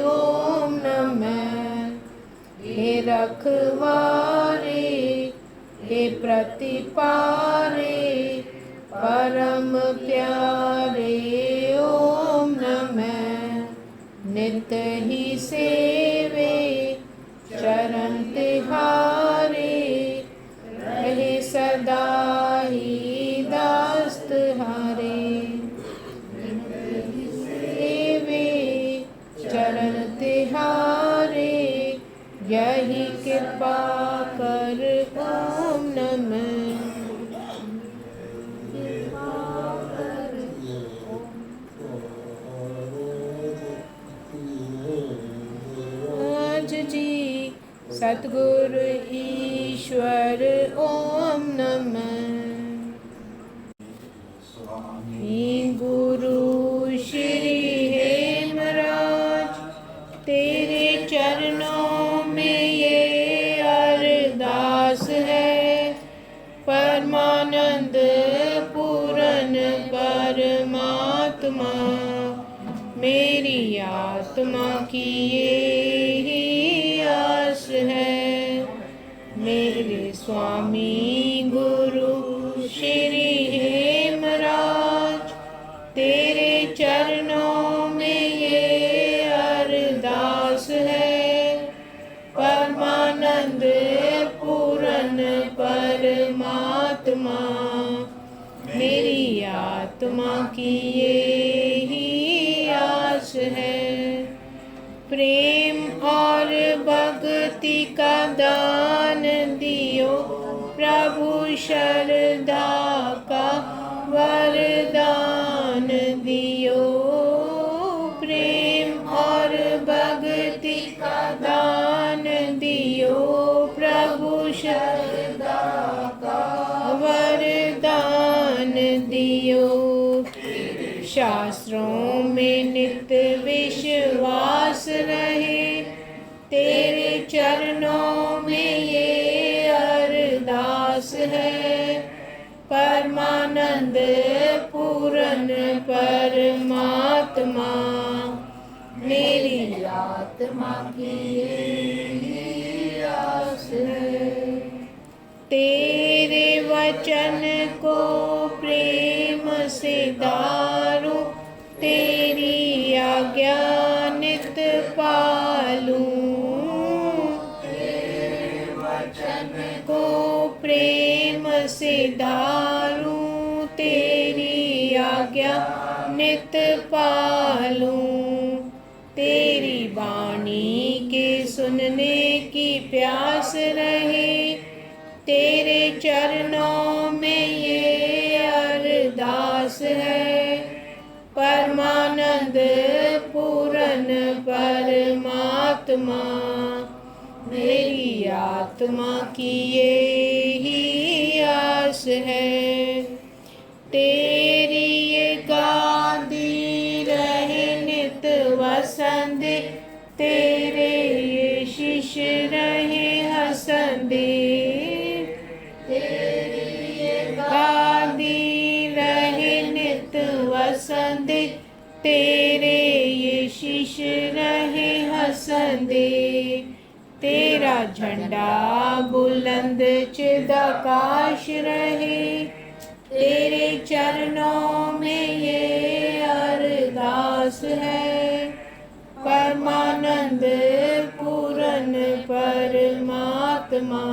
ओम नमः। हे रखवारे हे प्रति पारे परम प्यारे ओम नमः। नित ही सेवे चरण तिहारे रहे सदा ही दास्त हारे। सेवे चरण तिहारे यही कृपा कर ओम नमः। जी सतगुरु ईश्वर ओम नमः। गुरु श्री हेमराज तेरे चरणों में ये अरदास है। परमानंद पूर्ण परमात्मा मेरी आत्मा की ये आस है। मेरे स्वामी गुरु श्री हेमराज तेरे चरणों में ये अरदास है। परमानंद पूर्ण परमात्मा मेरी आत्मा की ये आस है। प्रेम और भक्ति का दान दियो प्रभु शरदा का वरदान दियो। प्रेम और भक्ति का दान दियो प्रभु शरदा का वरदान दियो। शास्त्रों में नित्य विश्वास रहे तेरे चरणों में ये अरदास है। परमानंद पूरन परमात्मा मेरी आत्मा की यही आस है। तेरे वचन को प्रेम से धारूं, तेरी आज्ञा नित पालूं। तेरे वचन को प्रेम से धारूं, तेरी आज्ञा नित पालूं। तेरी वाणी के सुनने की प्यास रहे, तेरे चरणों में ये अरदास है। परमानंद पूरन परमात्मा मेरी आत्मा की यही आस है। तेरी ये गादी रहे नित वसंदे, तेरे ये शिष्य रहे हंसदे। तेरी ये गादी रहे नित वसंदे, तेरे ये शिष्य रहे हंसदे। तेरा झंडा बुलंद चिदाकाश रहे, तेरे चरणों में ये अरदास है। परमानंद पूरन परमात्मा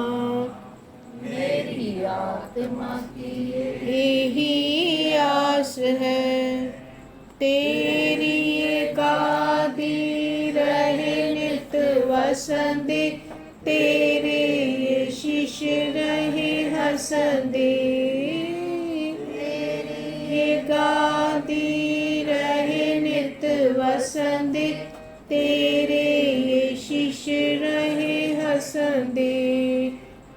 मेरी आत्मा की यही आस है। तेरी गादी रहे नित वसंदे, तेरे ये शिष्य रहे हंसदे। तेरी गादी रहे नित वसंदे, तेरे ये शिष्य रहे हंसदे।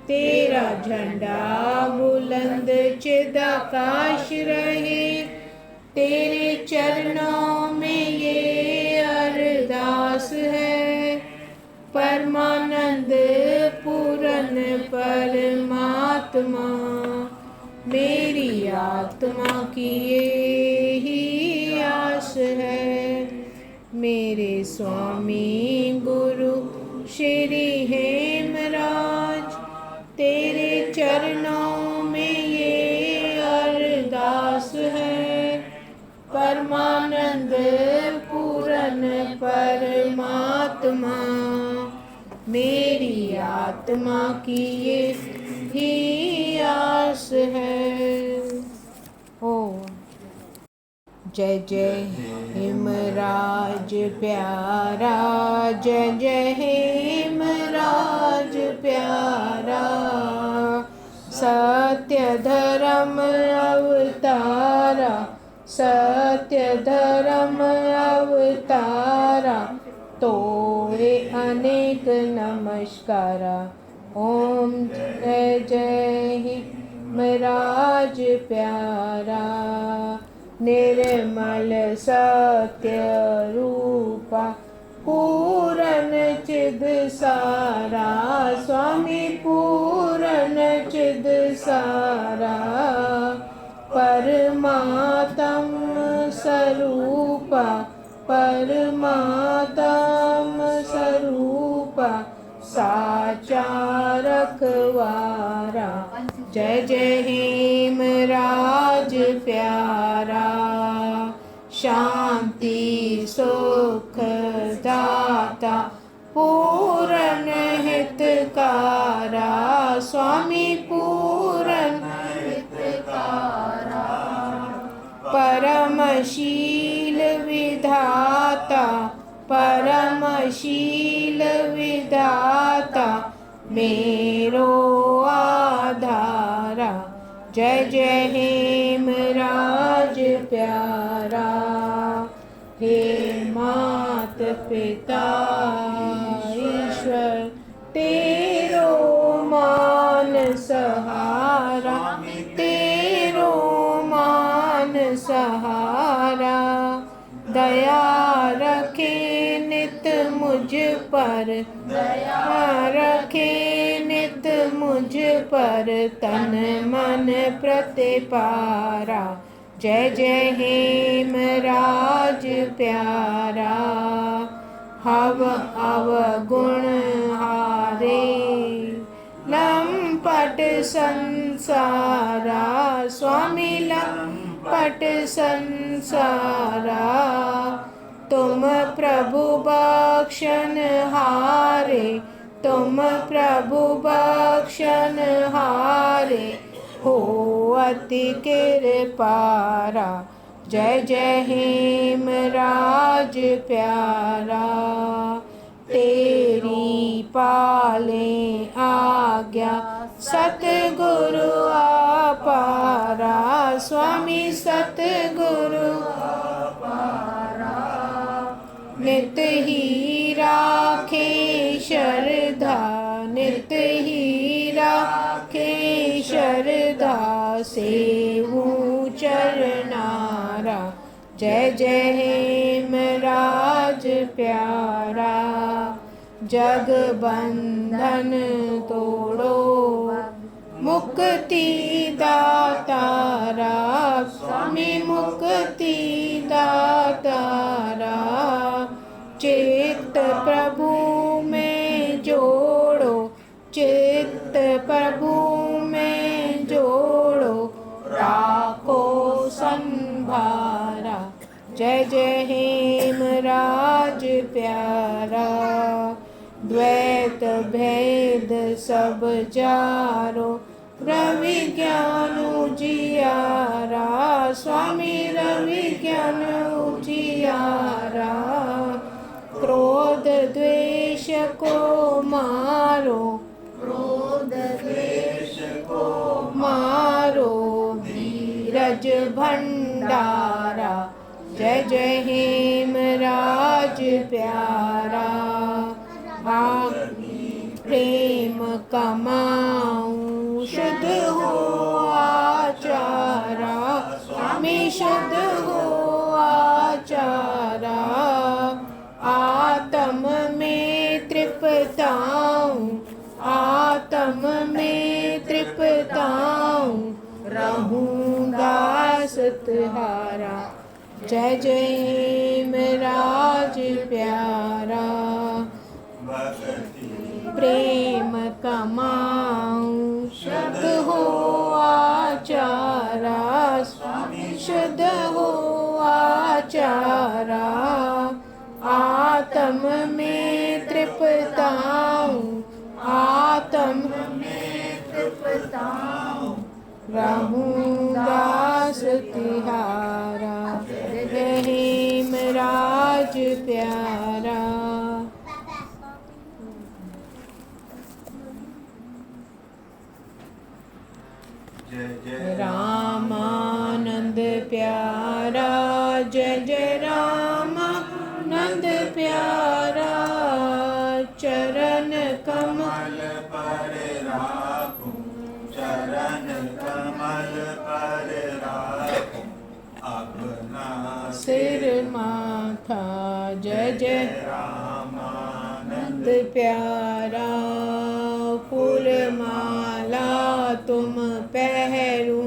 तेरा झंडा बुलंद चिदाकाश रहे, तेरे चरणों में ये अरदास है। परमानंद पूरन परमात्मा मेरी आत्मा की यही आस है। मेरे स्वामी गुरु श्री हेमराज, तेरे चरणों में ये अरदास है। परमानंद पूरन परमात्मा मेरी आत्मा की यही आस है। ओ जय जय हेमराज प्यारा, जय जय हेमराज प्यारा। सत्य धर्म अवतारा, सत्य धर्म अवतारा, तोरे अनेक नमस्कारा। ओम जय जय हेमराज प्यारा। निर्मल सत्य रूपा, पूरन चिद सारा, स्वामी पूरन चिद सारा। परमात्म स्वरूपा, परमात्म स्वरूपा, साचा रखवारा। जय जय हेमराज प्यारा। शांति सुख दाता, पूरन हितकारा, स्वामी पूरन हितकारा। परमशील विधाता, परमशील विधाता, मेरो आधारा। जय जय हेमराज प्यारा। हे मात पिता ईश्वर, तेरो मान सहारा, तेरो मान सहारा। दया रखे नित मुझ पर दया रखे नित मुझ पर तन मन प्रतिपारा। जय जय हेमराज प्यारा हव अवगुण हारे लंपट संसारा। स्वामी लंपट संसारा तुम प्रभु बख्शन हारे तुम प्रभु बख्शन हारे हो अति कृपारा। जय जय हेमराज प्यारा तेरी पाले आज्ञा सतगुरु अपारा। स्वामी सतगुरु अपारा नित ही राखे श्रद्धा नित ही राखे श्रद्धा सेवू चरनारा। जय जय हेमराज प्यारा जग बंधन तोड़ो मुक्ति दातारा। स्वामी मुक्ति दातारा चित्त प्रभु में जोड़ो चित्त प्रभु में जोड़ो राखो संभारा। जय जय हेमराज प्यारा द्वैत भेद सब जारो रवि ज्ञान उजियारा। स्वामी रवि ज्ञान उजियारा क्रोध द्वेष को मारो क्रोध द्वेष को मारो धीरज भंडारा। जय जय हेमराज प्यारा प्रेम कमाऊं शुद्ध हो आचारा। स्वामी शुद्ध हो आचारा आत्म में तृप्ताऊं आत्म में तृप्ताऊं रहूं दास तुम्हारा। जय जय हेमराज प्यारा प्रेम कमाऊं शुद्ध हो आचारा। स्वामी शुद्ध हो आचारा आत्म में तृप्ताऊं आत्म में तृप्ताऊं रहूं दास तिहारा। जय हेमराज प्यारा रामानंद प्यारा जय जय रामानंद प्यारा चरण कमल पर राखूं चरण कमल पर राखूं अपना सिर माथा। जय जय रामानंद प्यारा फूल माला तुम पहरू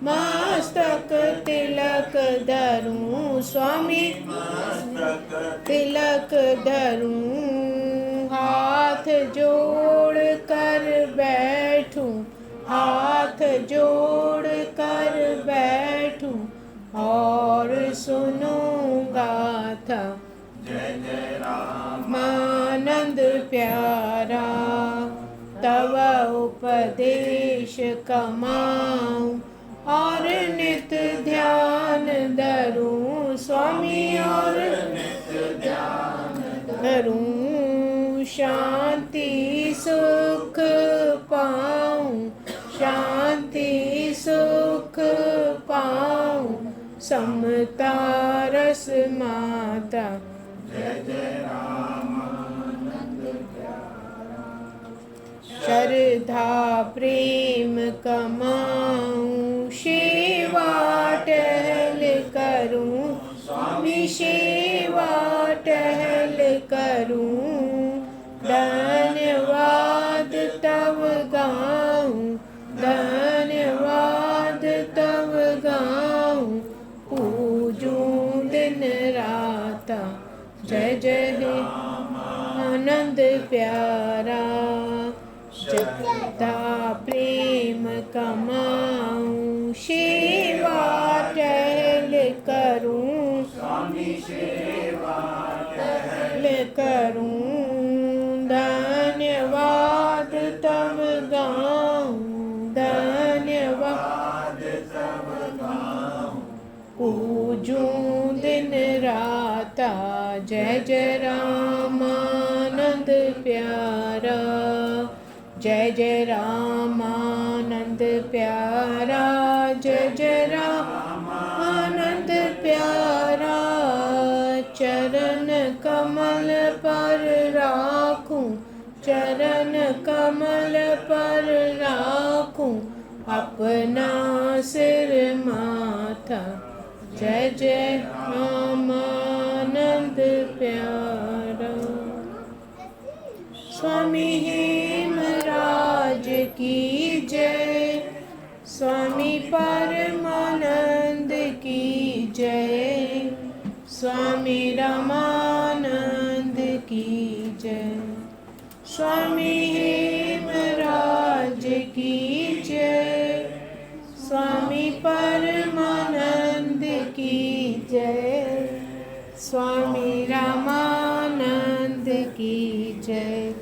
मस्तक तिलक धरूं। स्वामी मस्तक तिलक धरूं हाथ जोड़ कर बैठूं हाथ जोड़ कर बैठूं और सुनूं गाथा। जय जय रामानंद प्यारा तव उपदेश कमाऊं और नित ध्यान धरूं। स्वामी और नित ध्यान धरूं शांति सुख पाऊं शांति सुख पाऊं समता रस माता। जय जय रामानंद प्यारा श्रद्धा प्रेम कमाऊं सेवा टहल करूं। स्वामी सेवा टहल करूं रहे आनंद प्यारा। जगता प्रेम कमाऊं सेवा टहल करूं, टहल करूं धन्यवाद तब गाऊं, धन्यवाद तब गाऊं। पूजूं दिन राता जय जय राम आनंद प्यारा, जय जय राम आनंद प्यारा, जय जय राम आनंद प्यारा। चरण कमल पर राखूं, चरण कमल पर राखूं अपना सिर माथा। जय जय राम आनंद प्यारा। स्वामी हेमराज की जय, स्वामी परमानंद की जय, स्वामी रामानंद की जय। स्वामी हेमराज की जय, स्वामी परमानंद की जय, स्वामी रामानंद की जय,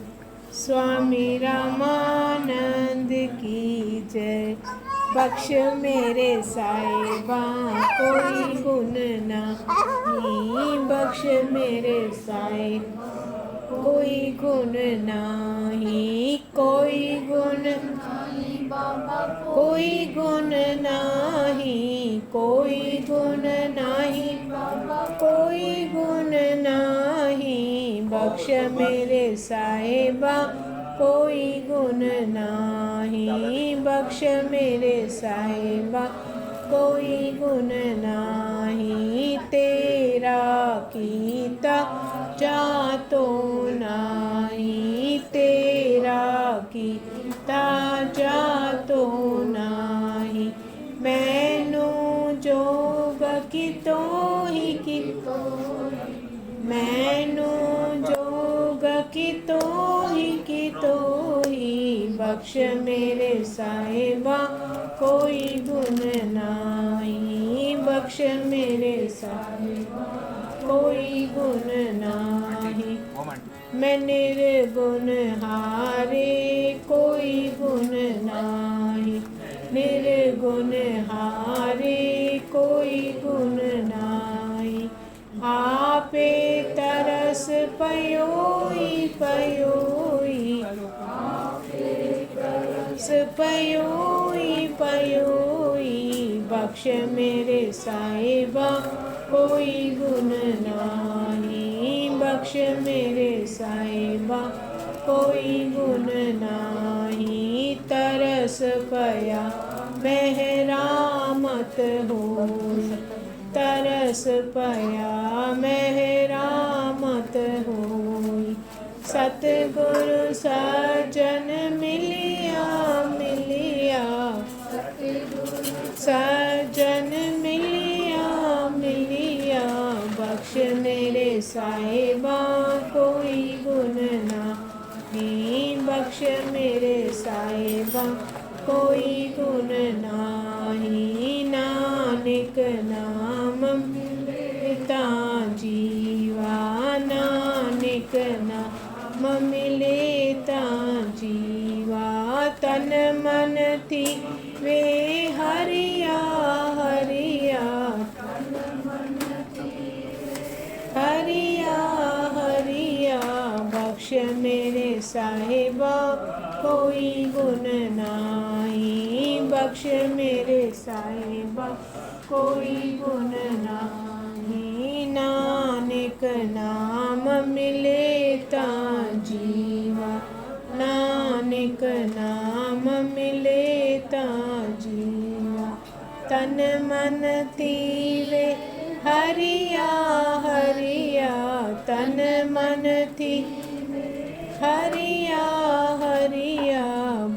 स्वामी रामानंद की जय। बख्श मेरे साहिबा कोई गुण नहीं, बख्श मेरे साहिब कोई गुण नहीं, कोई गुण नहीं बाबा, कोई गुण नहीं, कोई गुण नहीं बाबा, कोई गुण नहीं। बख्श मेरे साहिबा कोई गुण नहीं, बख्श मेरे साहिबा कोई गुण नहीं। तेरा कीता जातो नाही, तेरा कीता जातो नाही। मैनू जोग कितो ही कितो, मैनू जोग कितो ही। बख्श मेरे साहिबा कोई गुण नाही, बख्श मेरे साहिबा कोई गुण नाही। मैं निर्गुण हारे कोई गुण नाही, निर्गुण हारे कोई गुण नाही। आपे तरस पयोई पयोई, तरस पयोई पयोई। बख्श मेरे साहिबा कोई गुण नाही, बख्श मेरे साहिबा कोई गुण नाही। तरस पया मेहरामत होई, तरस पया मेहरामत होई। सतगुरु सज्जन मिलिया मिलिया, सज्जन मिलिया मिलिया। बख्श मेरे साहिबा कोई गुण नहीं, बख्श मेरे साहिबा कोई गुण नाही। नानक नाम मिलता जीवा, नानक नाम मिलेता जीवा। तन मन थी वे हरिया हरिया, हरिया हरिया। बख्श मेरे साहिबा कोई गुण नाही, बख्श मेरे साहिबा कोई गुण नाही। नानक नाम मिलेता जीवा, नानक नाम मिलेता जीवा। तन मन तीवे हरिया हरिया, तन मन थी हरिया हरिया।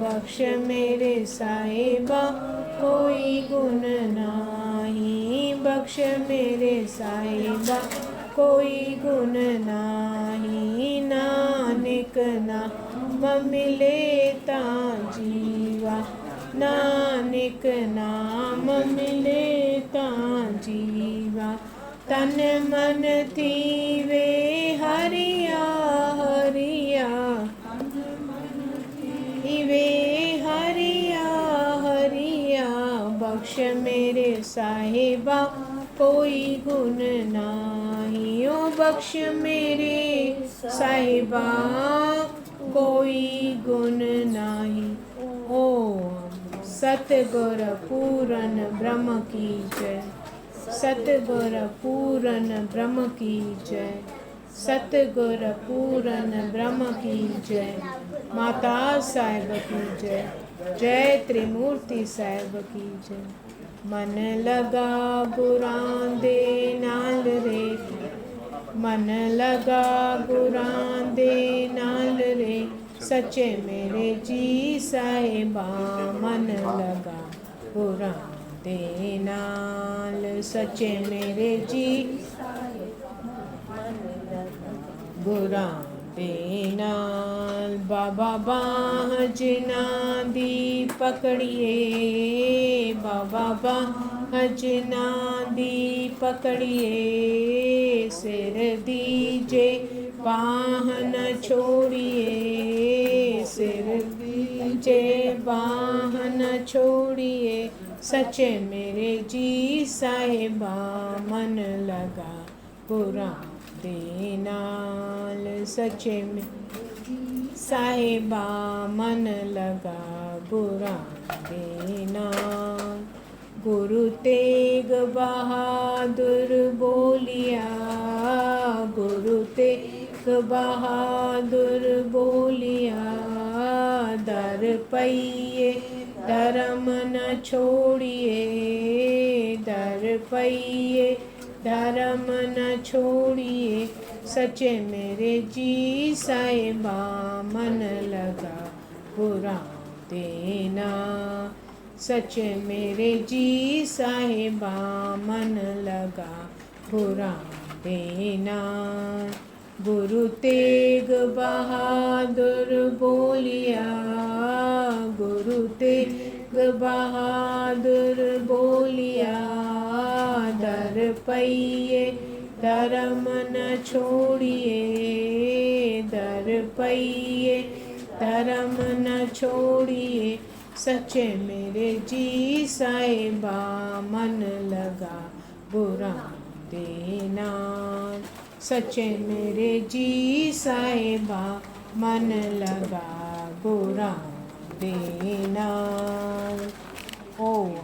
बख्श मेरे साहिबा कोई गुण नाही, बख्श मेरे साहिबा कोई गुण नाही। नानक नाम मिले ता जीवा, नानक नाम मिले ता जीवा। तन मन थीवे हरिया हरिया, इवे हरिया हरिया। बख्श मेरे साहिबा कोई गुण नाही। ओ बख्श मेरे साहिबा कोई गुण नाही। ओम सतगुर पूरन ब्रह्म की जय, सतगुर पूरन ब्रह्म की जय, सतगुर पूरन ब्रह्म की जय। माता साहिब की जय, जय त्रिमूर्ति साहिब की जय। मन लगा गुरां दे नाल रे, मन लगा गुरां दे नाल रे। सच्चे मेरे जी साहिबा मन लगा गुरां दे नाल। सच्चे मेरे जी गुरां दे नाल। बाबा बाह जिन्हां दी पकड़िए, बाबा बाह जिन्हां दी पकड़िए। सिर दीजे बाह न छोड़िए, सिर दीजे बाह न छोड़िए। सच्चे मेरे जी साहिबा मन लगा गुरां दे नाल। सच्चे में साहिबा मन लगा गुरां दे नाल। गुरु तेग बहादुर बोलिया, गुरु तेग बहादुर बोलिया। दर पइए धर्म न छोड़िए, दर पइए धर्म न छोड़िए। सच्चे मेरे जी साहिबा मन लगा गुरां दे नाल। सच्चे मेरे जी साहिबा मन लगा गुरां दे नाल। गुरु तेग बहादुर बोलिया, गुरु तेग बहादुर बोलिया। दर पइए धर्म न छोड़िए, दर पइए धर्म न छोड़िए। सच्चे मेरे जी साहिबा मन लगा गुरां दे नाल। सच्चे मेरे जी साहिबा मन लगा गुरां दे नाल। ओम